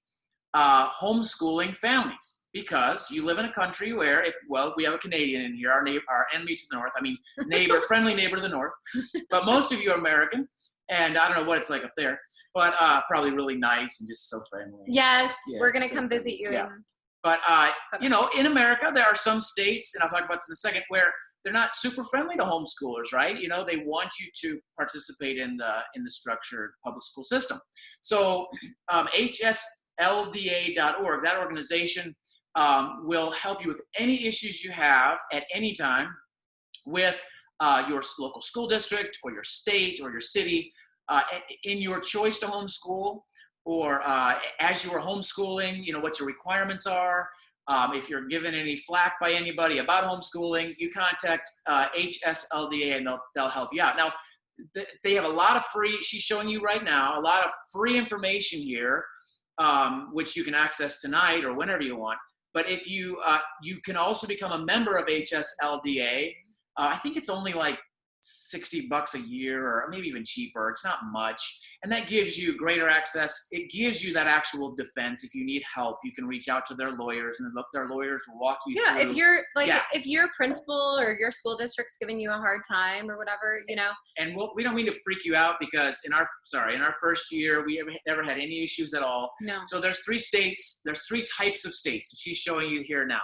homeschooling families, because you live in a country where, we have a Canadian in here, our enemy to the north, friendly neighbor to the north, but most of you are American, and I don't know what it's like up there, but probably really nice and just so friendly. Yes, we're going to come visit you. Yeah. But, in America, there are some states, and I'll talk about this in a second, where they're not super friendly to homeschoolers, right? They want you to participate in the structured public school system. So hslda.org, that organization will help you with any issues you have at any time with your local school district or your state or your city in your choice to homeschool, or as you are homeschooling, what your requirements are. If you're given any flack by anybody about homeschooling, you contact HSLDA and they'll help you out. Now, they have a lot of free, she's showing you right now, a lot of free information here, which you can access tonight or whenever you want. But if you can also become a member of HSLDA. I think it's only like $60 a year, or maybe even cheaper. It's not much. And that gives you greater access. It gives you that actual defense. If you need help, you can reach out to their lawyers, and their lawyers will walk you through. If your principal or your school district's giving you a hard time or whatever, And we don't mean to freak you out, because in our first year, we never had any issues at all. No. So there's 3 states, there's 3 types of states, and she's showing you here now.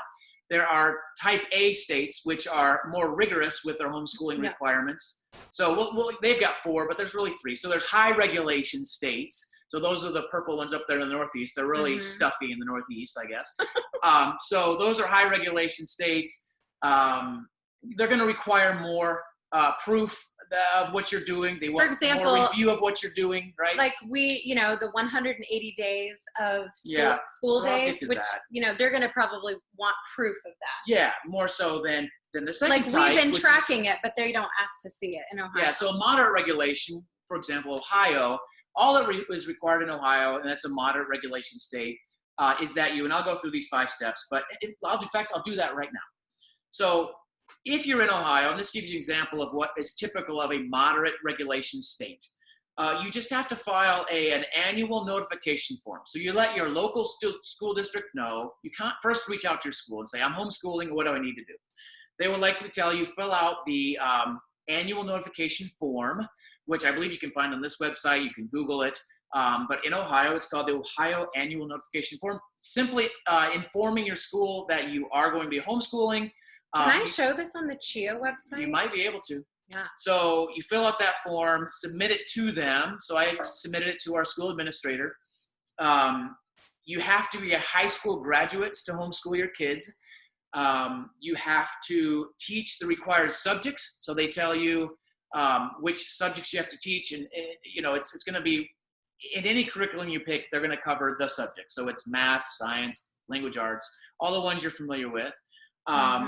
There are type A states, which are more rigorous with their homeschooling requirements. So they've got 4, but there's really 3. So there's high regulation states. So those are the purple ones up there in the Northeast. They're really stuffy in the Northeast, I guess. So those are high regulation states. They're going to require more proof of what you're doing. They want more review of what you're doing, right? Like the 180 days of school days, which, they're going to probably want proof of that. Yeah, more so than the second type. We've been tracking it, but they don't ask to see it in Ohio. Yeah, so moderate regulation, for example, Ohio, all that is required in Ohio, and that's a moderate regulation state, is that and I'll go through these 5 steps, but I'll do that right now. So if you're in Ohio, and this gives you an example of what is typical of a moderate regulation state, you just have to file an annual notification form. So you let your local school district know. You can't first reach out to your school and say, I'm homeschooling, what do I need to do? They will likely tell you, fill out the annual notification form, which I believe you can find on this website. You can Google it. But in Ohio, it's called the Ohio Annual Notification Form. Simply informing your school that you are going to be homeschooling. Can I show this on the CHIA website? You might be able to. Yeah. So you fill out that form, submit it to them. So I submitted it to our school administrator. You have to be a high school graduate to homeschool your kids. You have to teach the required subjects. So they tell you which subjects you have to teach. And it's going to be, in any curriculum you pick, they're going to cover the subject. So it's math, science, language arts, all the ones you're familiar with.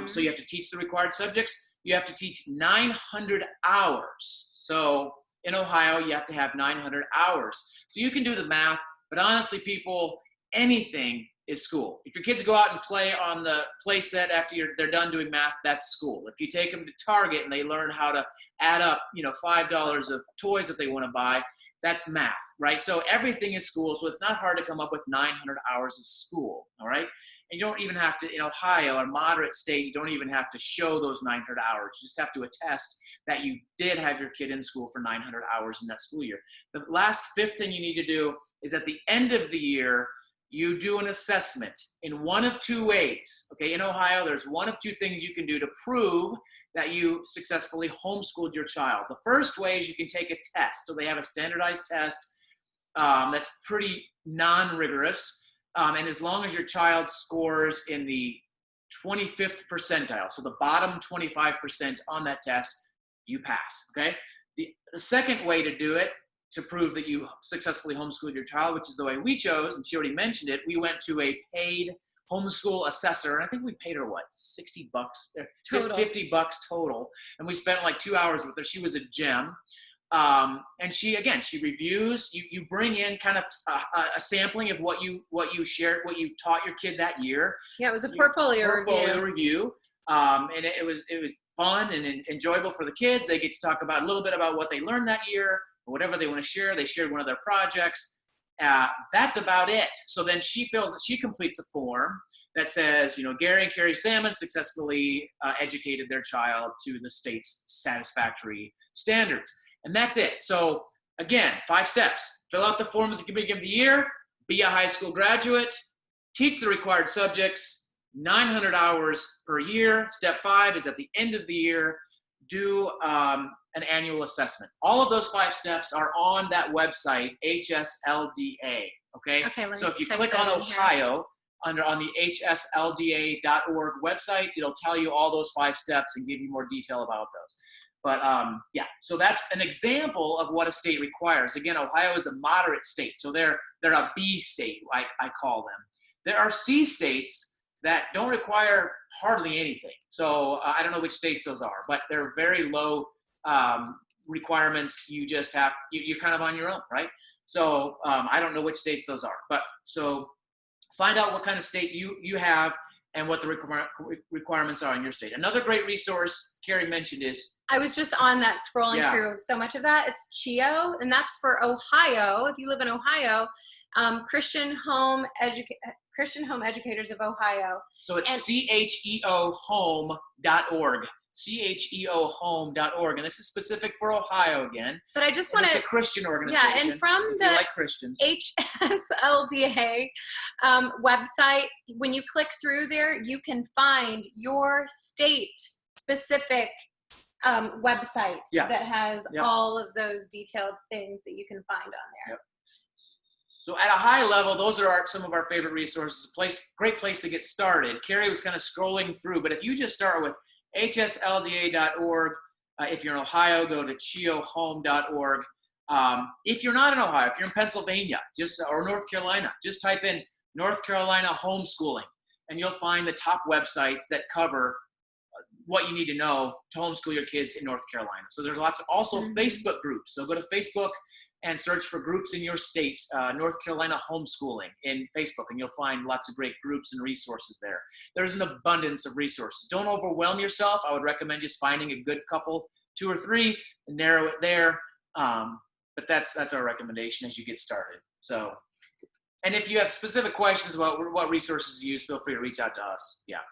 So you have to teach the required subjects. You have to teach 900 hours. So in Ohio, you have to have 900 hours. So you can do the math, but honestly, people, anything is school. If your kids go out and play on the play set after they're done doing math, that's school. If you take them to Target and they learn how to add up, $5 of toys that they want to buy, that's math, right? So everything is school. So it's not hard to come up with 900 hours of school, all right? And you don't even have to, in Ohio, a moderate state, you don't even have to show those 900 hours. You just have to attest that you did have your kid in school for 900 hours in that school year. The last fifth thing you need to do is at the end of the year, you do an assessment in one of two ways. Okay, in Ohio, there's one of two things you can do to prove that you successfully homeschooled your child. The first way is you can take a test. So they have a standardized test that's pretty non-rigorous. And as long as your child scores in the 25th percentile, so the bottom 25% on that test, you pass, okay? The second way to do it, to prove that you successfully homeschooled your child, which is the way we chose, and she already mentioned it, we went to a paid homeschool assessor, and I think we paid her, what, $60? Total. $50 total, and we spent like 2 hours with her. She was a gem. And she reviews, you bring in kind of a sampling of what you shared, what you taught your kid that year. Yeah, it was a portfolio review. And it was fun and enjoyable for the kids. They get to talk about a little bit about what they learned that year, or whatever they want to share. They shared one of their projects. That's about it. So then she feels that she completes a form that says, Gary and Kari Sammons successfully educated their child to the state's satisfactory standards. And that's it. So again, 5 steps. Fill out the form at the beginning of the year, be a high school graduate, teach the required subjects, 900 hours per year. Step 5 is at the end of the year, do an annual assessment. All of those 5 steps are on that website, HSLDA, okay? So if you click on Ohio, on the hslda.org website, it'll tell you all those 5 steps and give you more detail about those. But so that's an example of what a state requires. Again, Ohio is a moderate state, so they're a B state, I call them. There are C states that don't require hardly anything. So I don't know which states those are, but they're very low requirements. You just have, you're kind of on your own, right? So I don't know which states those are, but so find out what kind of state you have and what the requirements are in your state. Another great resource Kari mentioned is, I was just on that scrolling through so much of that. It's CHIO, and that's for Ohio. If you live in Ohio, Christian Home Educators of Ohio. So it's CHEOhome.org. CHEOhome.org, and this is specific for Ohio again. But I just want to. It's a Christian organization. Yeah, and from the like Christians. HSLDA website, when you click through there, you can find your state-specific website that has all of those detailed things that you can find on there. Yep. So at a high level, those are some of our favorite resources. Great place to get started. Kari was kind of scrolling through, but if you just start with hslda.org, if you're in Ohio, go to chiohome.org. If you're not in Ohio, if you're in Pennsylvania, or North Carolina, just type in North Carolina homeschooling, and you'll find the top websites that cover what you need to know to homeschool your kids in North Carolina. So there's lots of also Facebook groups. So go to Facebook and search for groups in your state, North Carolina homeschooling in Facebook, and you'll find lots of great groups and resources there. There's an abundance of resources. Don't overwhelm yourself. I would recommend just finding a good couple, 2 or 3, and narrow it there. But that's our recommendation as you get started. So, and if you have specific questions about what resources to use, feel free to reach out to us. Yeah,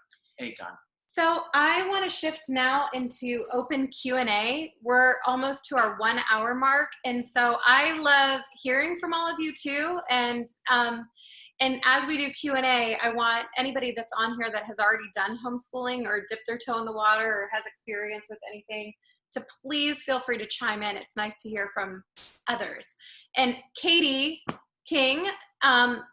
anytime. So I want to shift now into open Q&A. We're almost to our 1 hour mark. And so I love hearing from all of you too. And as we do Q&A, I want anybody that's on here that has already done homeschooling or dipped their toe in the water or has experience with anything to please feel free to chime in. It's nice to hear from others. And Katie King,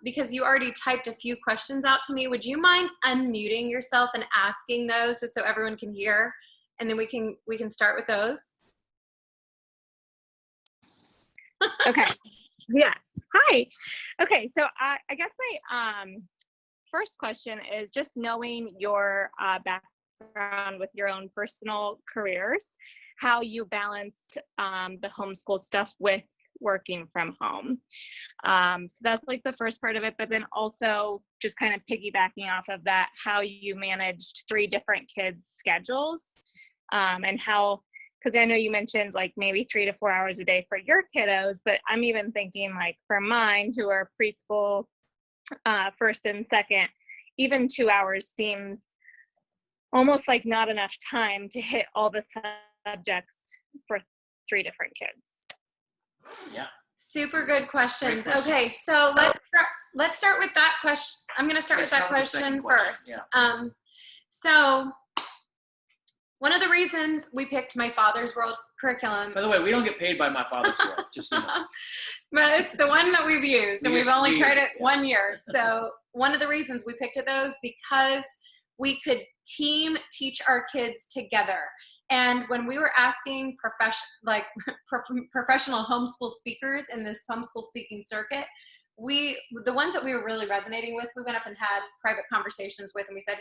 because you already typed a few questions out to me, would you mind unmuting yourself and asking those just so everyone can hear, and then we can start with those? Okay. Yes. Hi. Okay. So I guess my first question is just knowing your background with your own personal careers, how you balanced the homeschool stuff with working from home. So that's like the first part of it, but then also just kind of piggybacking off of that, how you managed 3 different kids' schedules, and how, because I know you mentioned like maybe 3 to 4 hours a day for your kiddos, but I'm even thinking like for mine who are preschool, 1st and 2nd, even 2 hours seems almost like not enough time to hit all the subjects for 3 different kids. Yeah. Super good questions. Great questions. Okay, so let's start with that question. I'm going to start with that question first. Yeah. So one of the reasons we picked My Father's World curriculum. By the way, we don't get paid by My Father's World, just so you know. But it's the one that we've used, and we've only tried it 1 year. So one of the reasons we picked it those because we could team teach our kids together. And when we were asking professional homeschool speakers in this homeschool speaking circuit, the ones that we were really resonating with, we went up and had private conversations with, and we said,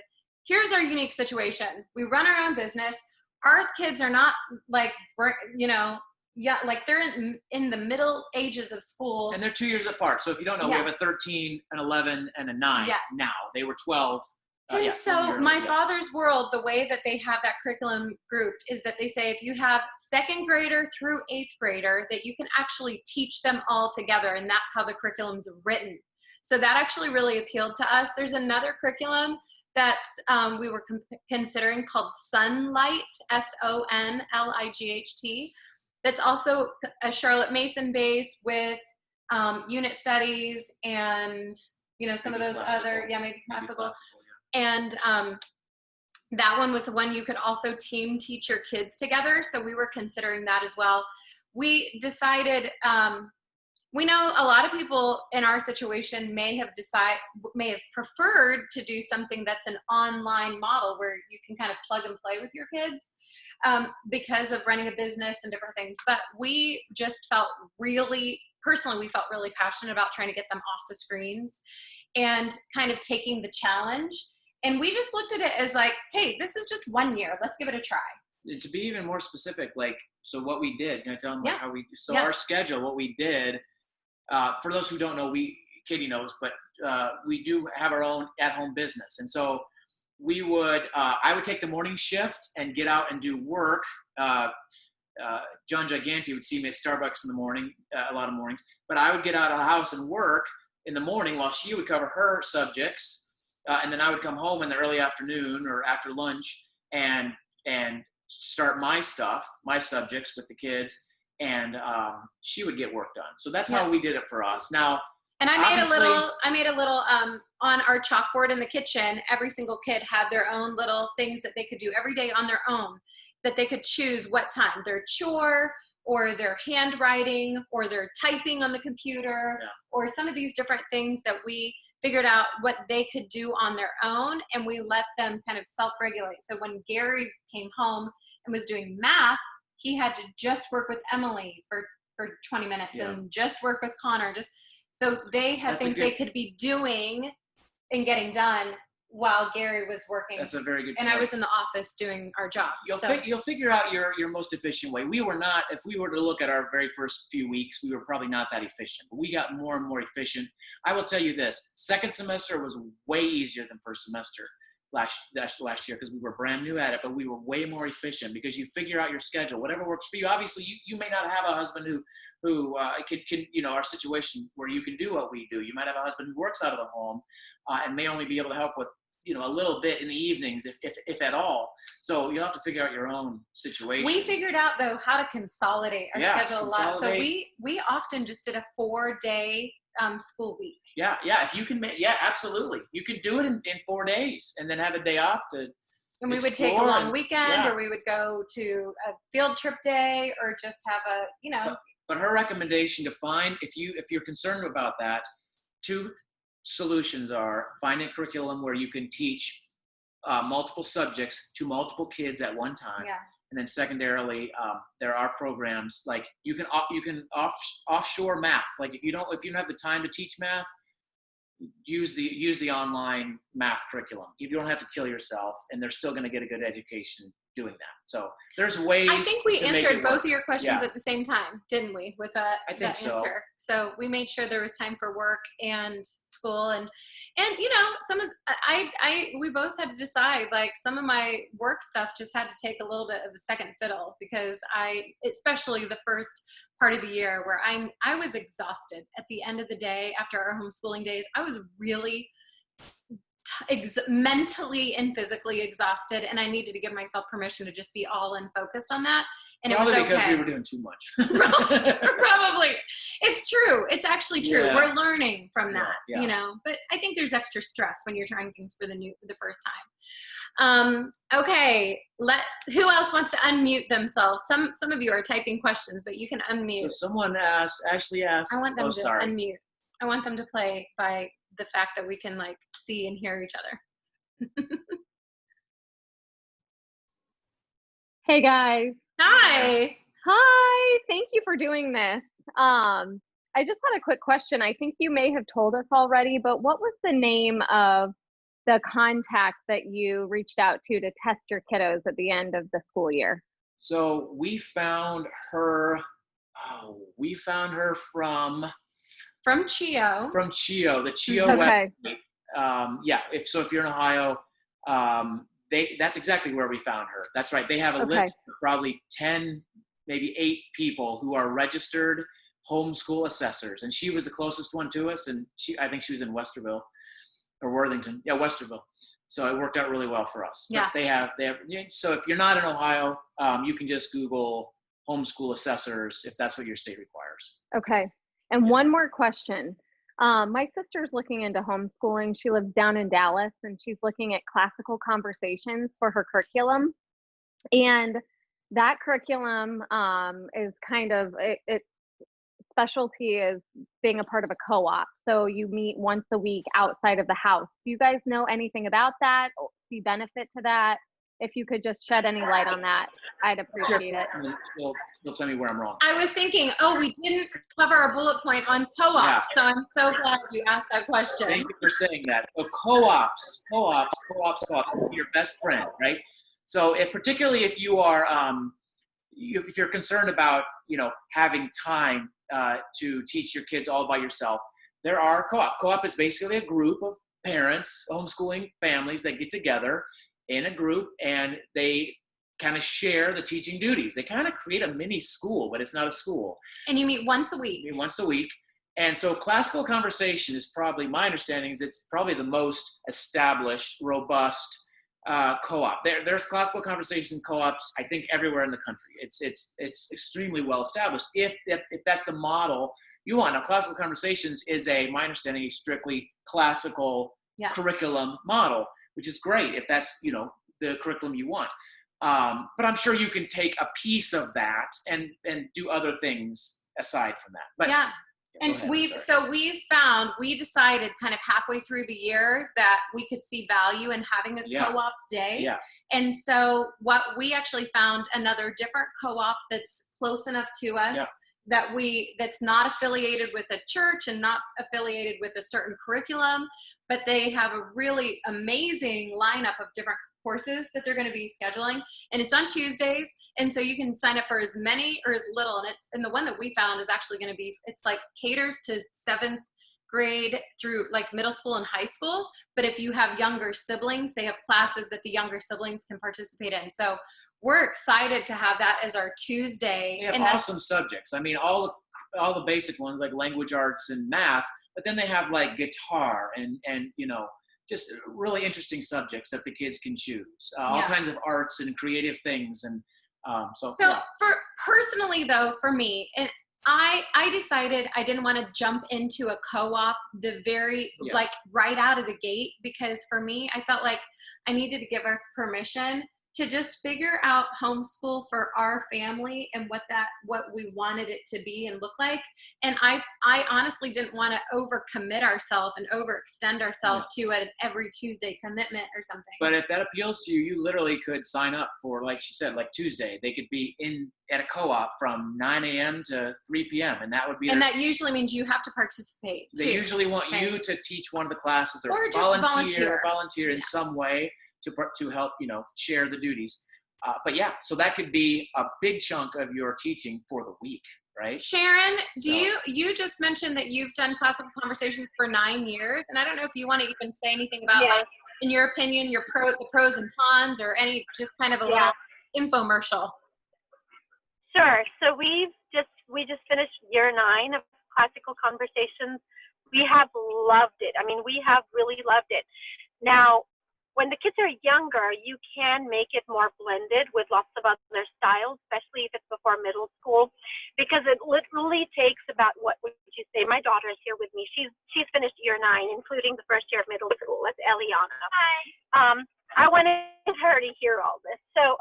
here's our unique situation. We run our own business. Our kids are not like, like they're in the middle ages of school. And they're 2 years apart. So if you don't know, we have a 13, an 11, and a 9 now. They were 12. And so My Father's World, the way that they have that curriculum grouped is that they say if you have 2nd grader through 8th grader, that you can actually teach them all together. And that's how the curriculum's written. So that actually really appealed to us. There's another curriculum that we were considering called Sunlight, SONLIGHT. That's also a Charlotte Mason base with unit studies and, some of those other, maybe classical. And that one was the one you could also team teach your kids together. So we were considering that as well. We decided, we know a lot of people in our situation may have preferred to do something that's an online model where you can kind of plug and play with your kids because of running a business and different things. But we just felt personally, we felt really passionate about trying to get them off the screens and kind of taking the challenge. And we just looked at it as like, hey, this is just 1 year. Let's give it a try. To be even more specific, so what we did, can I tell them how we, our schedule, what we did, for those who don't know, Katie knows, but we do have our own at-home business. And so we would, I would take the morning shift and get out and do work. John Giganti would see me at Starbucks in the morning, a lot of mornings, but I would get out of the house and work in the morning while she would cover her subjects. And then I would come home in the early afternoon or after lunch and start my subjects with the kids, and she would get work done. So that's how we did it for us. Now, and I made a little on our chalkboard in the kitchen. Every single kid had their own little things that they could do every day on their own, that they could choose what time, their chore or their handwriting or their typing on the computer or some of these different things that we figured out what they could do on their own, and we let them kind of self-regulate. So when Gary came home and was doing math, he had to just work with Emily for 20 minutes and just work with Connor. So they had things they could be doing and getting done while Gary was working. That's a very good point. And I was in the office doing our job. You'll figure out your most efficient way. We were not, if we were to look at our very first few weeks, we were probably not that efficient, but we got more and more efficient. I will tell you this, second semester was way easier than first semester last year because we were brand new at it, but we were way more efficient because you figure out your schedule, whatever works for you. Obviously, you may not have a husband who can our situation where you can do what we do. You might have a husband who works out of the home and may only be able to help with a little bit in the evenings, if at all. So you'll have to figure out your own situation. We figured out though how to consolidate our schedule a lot. So we often just did a 4-day school week. Yeah. If you can absolutely. You could do it in 4 days and then have a day off to. And we would take a long weekend, or we would go to a field trip day, or just have But her recommendation to find, if you're concerned about that, 2 solutions are find a curriculum where you can teach multiple subjects to multiple kids at one time. Yeah. And then secondarily, there are programs like you can offshore math. Like if you don't have the time to teach math, use the online math curriculum. You don't have to kill yourself, and they're still going to get a good education doing that. So there's ways. I think we answered both of your questions at the same time, didn't we? With that answer. So we made sure there was time for work and school, and some of we both had to decide, like some of my work stuff just had to take a little bit of a second fiddle because especially the first part of the year where I was exhausted at the end of the day after our homeschooling days. I was really mentally and physically exhausted, and I needed to give myself permission to just be all in focused on that. And Probably it was okay. because we were doing too much. Probably. It's true. It's actually true. Yeah. We're learning from that, Yeah. you know, but I think there's extra stress when you're trying things for the first time. Okay. Who else wants to unmute themselves? Some of you are typing questions, but you can unmute. So someone Ashley asked. I want them to sorry. unmute. I want them to play by the fact that we can like see and hear each other. Hey guys. Hi. Hi. Thank you for doing this. I just had a quick question. I think you may have told us already, but what was the name of the contact that you reached out to test your kiddos at the end of the school year? So we found her. We found her from Chio. From Chio, the Chio Okay. website. If you're in Ohio, that's exactly where we found her. That's right. They have a list of probably 10, maybe 8 people who are registered homeschool assessors, and she was the closest one to us. And I think she was in Westerville or Worthington. Yeah, Westerville. So it worked out really well for us. Yeah. But they have. So if you're not in Ohio, you can just Google homeschool assessors if that's what your state requires. Okay. And one more question. My sister's looking into homeschooling. She lives down in Dallas, and she's looking at classical conversations for her curriculum. And that curriculum is kind of, its specialty is being a part of a co-op. So you meet once a week outside of the house. Do you guys know anything about that? See benefit to that? If you could just shed any light on that, I'd appreciate it. You'll tell me where I'm wrong. I was thinking, we didn't cover our bullet point on co-ops, Yeah. so I'm so glad you asked that question. Thank you for saying that. So co-ops be your best friend, right? So particularly if you are, if you're concerned about, having time to teach your kids all by yourself, there are co-op. Co-op is basically a group of parents, homeschooling families that get together in a group, and they kind of share the teaching duties. They kind of create a mini school, but it's not a school. And you meet once a week. And so classical conversation is probably, my understanding is it's probably the most established, robust co-op. There's classical conversation co-ops, I think, everywhere in the country. It's extremely well established. If that's the model you want. Now, classical conversations is my understanding, a strictly classical curriculum model, which is great if that's, the curriculum you want. But I'm sure you can take a piece of that and do other things aside from that. But yeah. And we decided kind of halfway through the year that we could see value in having a co-op day. Yeah. And so what we actually found another different co-op that's close enough to us that's not affiliated with a church and not affiliated with a certain curriculum, but they have a really amazing lineup of different courses that they're going to be scheduling. And it's on Tuesdays. And so you can sign up for as many or as little. And the one that we found is actually going to be, it's like caters to 7th grade through like middle school and high school. But if you have younger siblings, they have classes that the younger siblings can participate in. So we're excited to have that as our Tuesday. They have awesome subjects. I mean, all the basic ones like language arts and math, but then they have like guitar and just really interesting subjects that the kids can choose. All kinds of arts and creative things. And for personally though, for me, and I decided I didn't want to jump into a co-op like right out of the gate, because for me, I felt like I needed to give us permission to just figure out homeschool for our family and what we wanted it to be and look like. And I honestly didn't want to overcommit ourselves and overextend ourselves to an every Tuesday commitment or something. But if that appeals to you, you literally could sign up for, like she said, like Tuesday. They could be at a co-op from 9 a.m. to 3 p.m. And that would be. And that usually means you have to participate too. They usually want you to teach one of the classes or just volunteer in some way to help, share the duties. So that could be a big chunk of your teaching for the week, right? Sharon, you just mentioned that you've done classical conversations for 9 years, and I don't know if you want to even say anything about, like, in your opinion, the pros and cons, or any, just kind of a little infomercial. Sure. So we just finished year 9 of classical conversations. We have loved it. I mean, we have really loved it. Now, when the kids are younger, you can make it more blended with lots of other styles, especially if it's before middle school, because it literally takes about, what would you say? My daughter is here with me. She's finished year 9, including the first year of middle school. That's Eliana. Hi. I wanted her to hear all this. So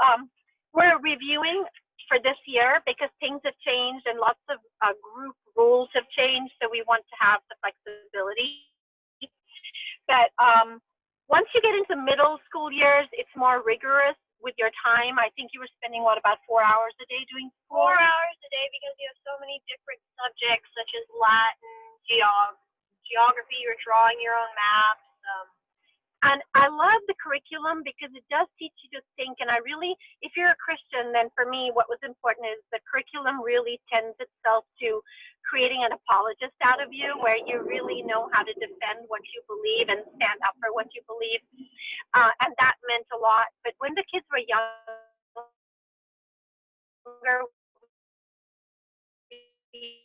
we're reviewing for this year because things have changed and lots of group rules have changed. So we want to have the flexibility. But once you get into middle school years, it's more rigorous with your time. I think you were spending, about 4 hours a day doing school? 4 hours a day because you have so many different subjects such as Latin, geography, you're drawing your own maps. And I love the curriculum because it does teach you to think. And I really, if you're a Christian, then for me, what was important is the curriculum really tends itself to creating an apologist out of you, where you really know how to defend what you believe and stand up for what you believe. And that meant a lot. But when the kids were younger, we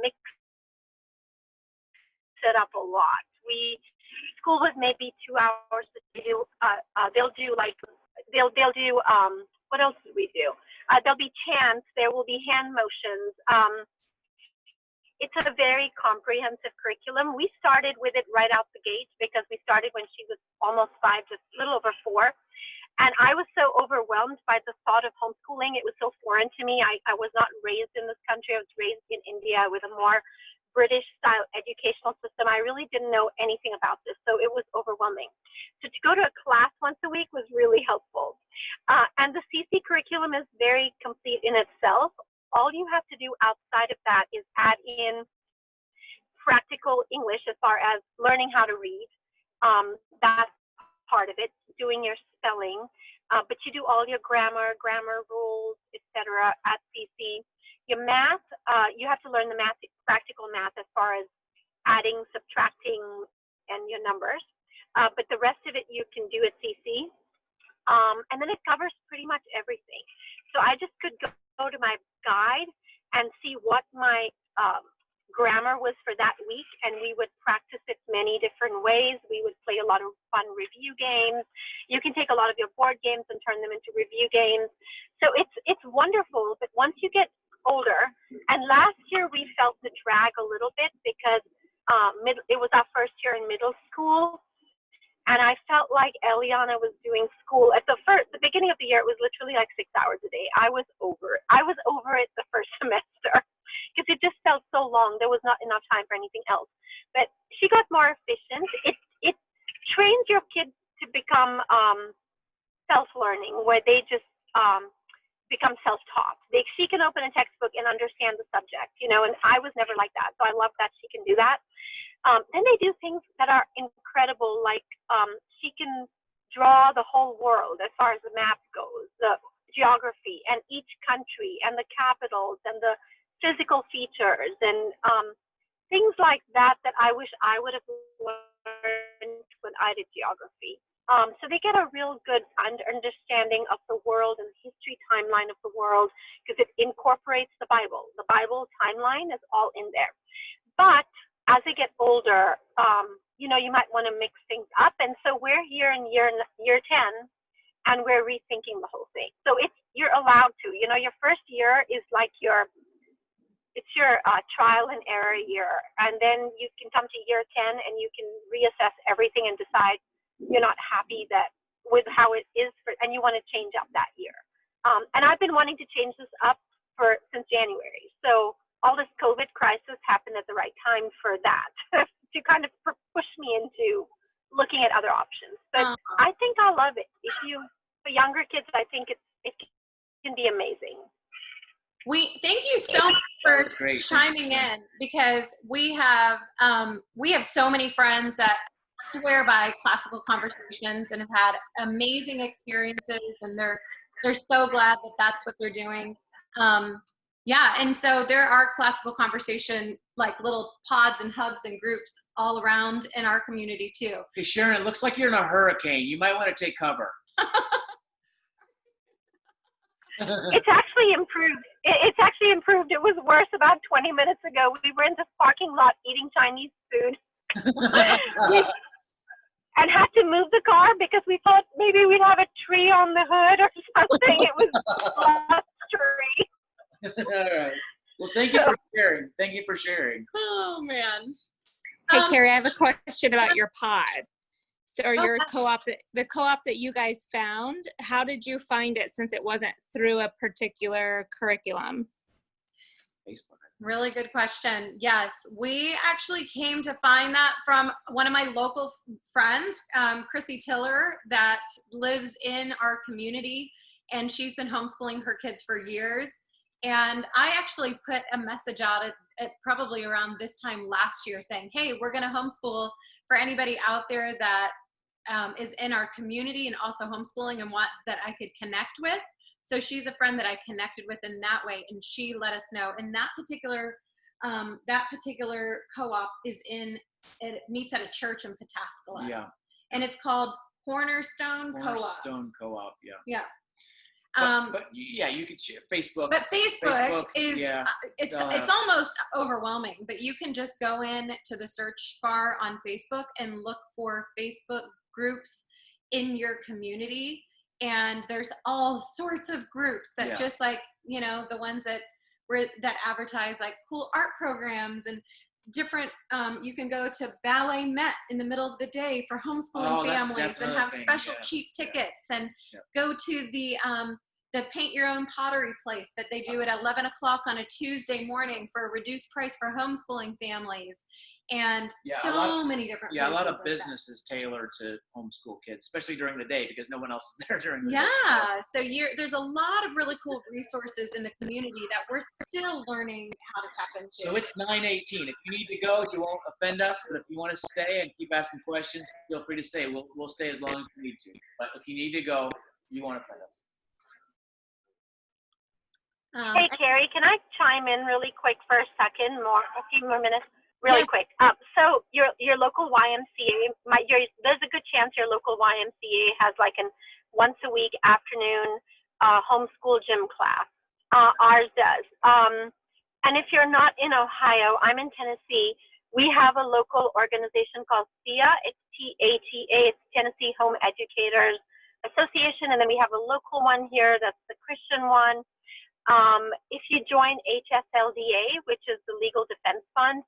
mix it up a lot. School was maybe 2 hours. They'll do what else do we do? There'll be chants. There will be hand motions. It's a very comprehensive curriculum. We started with it right out the gate because we started when she was almost 5, just a little over 4. And I was so overwhelmed by the thought of homeschooling. It was so foreign to me. I was not raised in this country. I was raised in India with a more British style educational system. I really didn't know anything about this, so it was overwhelming. So to go to a class once a week was really helpful. And the CC curriculum is very complete in itself. All you have to do outside of that is add in practical English as far as learning how to read. That's part of it, doing your spelling. But you do all your grammar rules, etc. at CC. Your math, you have to learn the math, practical math, as far as adding, subtracting, and your numbers. But the rest of it you can do at CC. And then it covers pretty much everything. So I just could go to my guide and see what my grammar was for that week, and we would practice it many different ways. We would play a lot of fun review games. You can take a lot of your board games and turn them into review games. So it's wonderful, but once you get older, and last year we felt the drag a little bit because it was our first year in middle school, and I felt like Eliana was doing school at the beginning of the year. It was literally like 6 hours a day. I was over it. I was over it the first semester because it just felt so long. There was not enough time for anything else. But she got more efficient. It trains your kids to become self-learning, where they just become self-taught. She can open a textbook and understand the subject, and I was never like that. So I love that she can do that. Then they do things that are incredible, like she can draw the whole world as far as the map goes, the geography, and each country, and the capitals, and the physical features, and things like that I wish I would have learned when I did geography. So they get a real good understanding of the world and the history timeline of the world, because it incorporates the Bible. The Bible timeline is all in there. But as they get older, you might want to mix things up. And so we're here in year 10, and we're rethinking the whole thing. So you're allowed to. Your first year is like your trial and error year. And then you can come to year 10 and you can reassess everything and decide you're not happy with how it is, and you want to change up that year. And I've been wanting to change this up since January. So all this COVID crisis happened at the right time for that, to kind of push me into looking at other options. But I think I love it. For younger kids, I think it can be amazing. Thank you so much for chiming in, because we have so many friends that swear by classical conversations and have had amazing experiences, and they're so glad that that's what they're doing. And so there are classical conversation, like little pods and hubs and groups all around in our community too. Hey Sharon, looks like you're in a hurricane. You might want to take cover. It's actually improved. It's actually improved. It was worse about 20 minutes ago. We were in this parking lot eating Chinese food. And had to move the car because we thought maybe we'd have a tree on the hood or something. It was less tree. All right. Well, thank you for sharing. Thank you for sharing. Oh man. Hey, Kari, I have a question about your pod. So your co-op, the co-op that you guys found, how did you find it since it wasn't through a particular curriculum? Facebook. Really good question. Yes, we actually came to find that from one of my local friends, Chrissy Tiller, that lives in our community, and she's been homeschooling her kids for years. And I actually put a message out at probably around this time last year saying, hey, we're going to homeschool for anybody out there that is in our community and also homeschooling and want that I could connect with. So she's a friend that I connected with in that way, and she let us know. And that particular co-op it meets at a church in Pataskala. Yeah. And it's called Cornerstone Co-op. Cornerstone Co-op, yeah. Yeah. But yeah, you could share Facebook. But Facebook is, yeah, it's almost overwhelming, but you can just go in to the search bar on Facebook and look for Facebook groups in your community. And there's all sorts of groups that just like, you know, the ones that advertise like cool art programs and different, you can go to Ballet Met in the middle of the day for homeschooling families and have special cheap tickets and go to the paint your own pottery place that they do at 11 o'clock on a Tuesday morning for a reduced price for homeschooling families. And many different places. A lot of like businesses tailor to homeschool kids, especially during the day because no one else is there during the day. So there's a lot of really cool resources in the community that we're still learning how to tap into. So it's 9:18. If you need to go, you won't offend us. But if you want to stay and keep asking questions, feel free to stay. We'll stay as long as we need to. But if you need to go, you won't offend us. Hey, Kari, can I chime in really quick for a few more minutes? Really quick. So your local YMCA, there's a good chance your local YMCA has like an once a week afternoon homeschool gym class. Ours does. And if you're not in Ohio, I'm in Tennessee. We have a local organization called THA. It's TATA. It's Tennessee Home Educators Association. And then we have a local one here. That's the Christian one. If you join HSLDA, which is the Legal Defense Fund,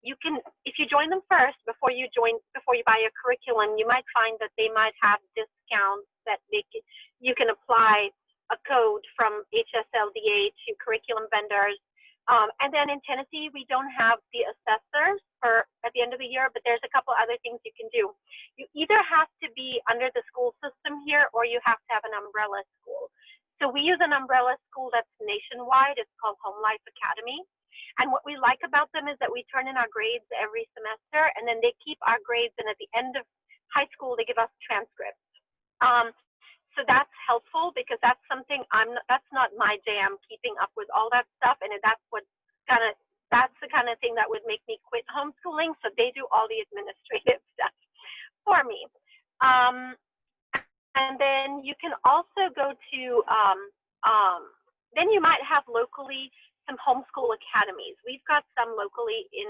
if you join them first before you buy your curriculum, you might find that they might have discounts that you can apply a code from HSLDA to curriculum vendors. And then in Tennessee, we don't have the assessors at the end of the year, but there's a couple other things you can do. You either have to be under the school system here, or you have to have an umbrella school. So we use an umbrella school that's nationwide. It's called Home Life Academy. And what we like about them is that we turn in our grades every semester, and then they keep our grades, and at the end of high school, they give us transcripts. So that's helpful because that's something that's not my jam, keeping up with all that stuff, and that's the kind of thing that would make me quit homeschooling. So they do all the administrative stuff for me. And then you can also go to, then you might have locally some homeschool academies. We've got some locally in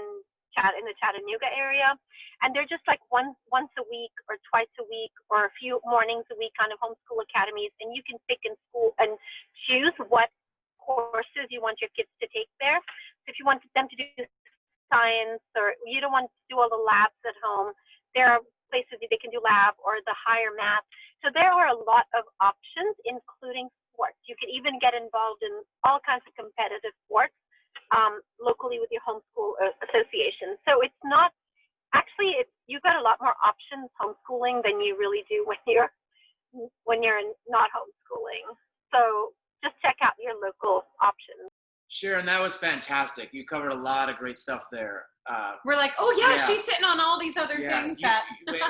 the Chattanooga area, and they're just like once a week or twice a week or a few mornings a week kind of homeschool academies, and you can pick and choose what courses you want your kids to take there. So if you want them to do science, or you don't want to do all the labs at home, there are places that they can do lab or the higher math. So there are a lot of options, including sports. You can even get involved in all kinds of competitive sports locally with your homeschool association. So it's not, actually, you've got a lot more options homeschooling than you really do when you're not homeschooling. So just check out your local options. Sharon, that was fantastic. You covered a lot of great stuff there. We're like, she's sitting on all these other things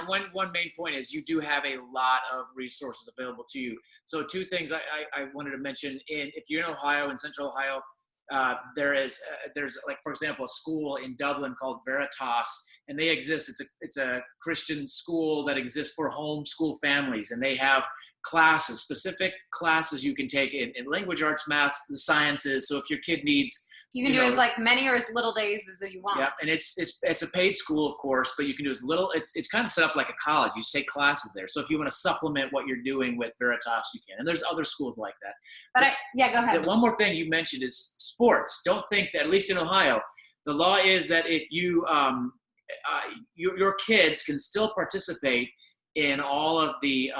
one main point is you do have a lot of resources available to you. So two things I wanted to mention. If you're in Ohio, in Central Ohio, there's like, for example, a school in Dublin called Veritas, and they exist. It's a Christian school that exists for homeschool families, and they have specific classes you can take in language arts, maths, the sciences. So if your kid needs You can do as like many or as little days as you want. Yeah, and it's a paid school, of course, but you can do as little. It's kind of set up like a college. You take classes there. So if you want to supplement what you're doing with Veritas, you can. And there's other schools like that. But go ahead. One more thing you mentioned is sports. Don't think that, at least in Ohio, the law is that if you your kids can still participate in all of the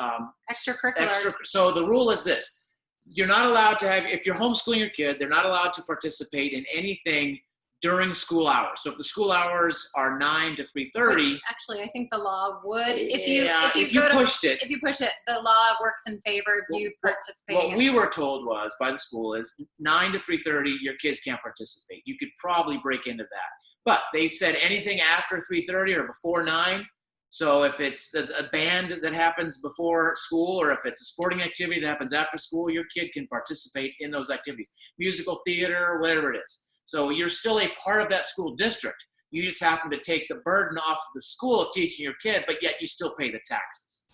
extracurricular. So the rule is this. You're not allowed to have, if you're homeschooling your kid, they're not allowed to participate in anything during school hours. So if the school hours are 9 to 3:30. Which, actually, I think the law would, if you push it, the law works in favor of you participating. What we were told was by the school is 9 to 3:30, your kids can't participate. You could probably break into that. But they said anything after 3:30 or before 9. So if it's a band that happens before school, or if it's a sporting activity that happens after school, your kid can participate in those activities. Musical theater, whatever it is. So you're still a part of that school district. You just happen to take the burden off of the school of teaching your kid, but yet you still pay the taxes.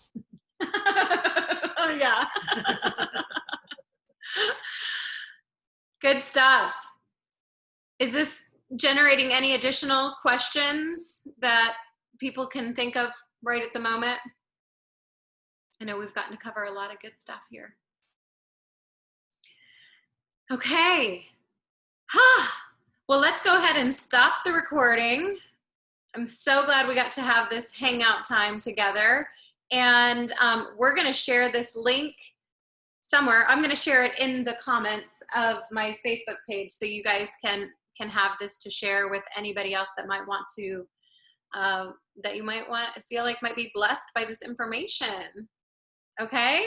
Oh, yeah. Good stuff. Is this generating any additional questions that people can think of right at the moment? I know we've gotten to cover a lot of good stuff here. Okay. Well, let's go ahead and stop the recording. I'm so glad we got to have this hangout time together. And we're going to share this link somewhere. I'm going to share it in the comments of my Facebook page so you guys can have this to share with anybody else that might want to that you might feel like might be blessed by this information. Okay?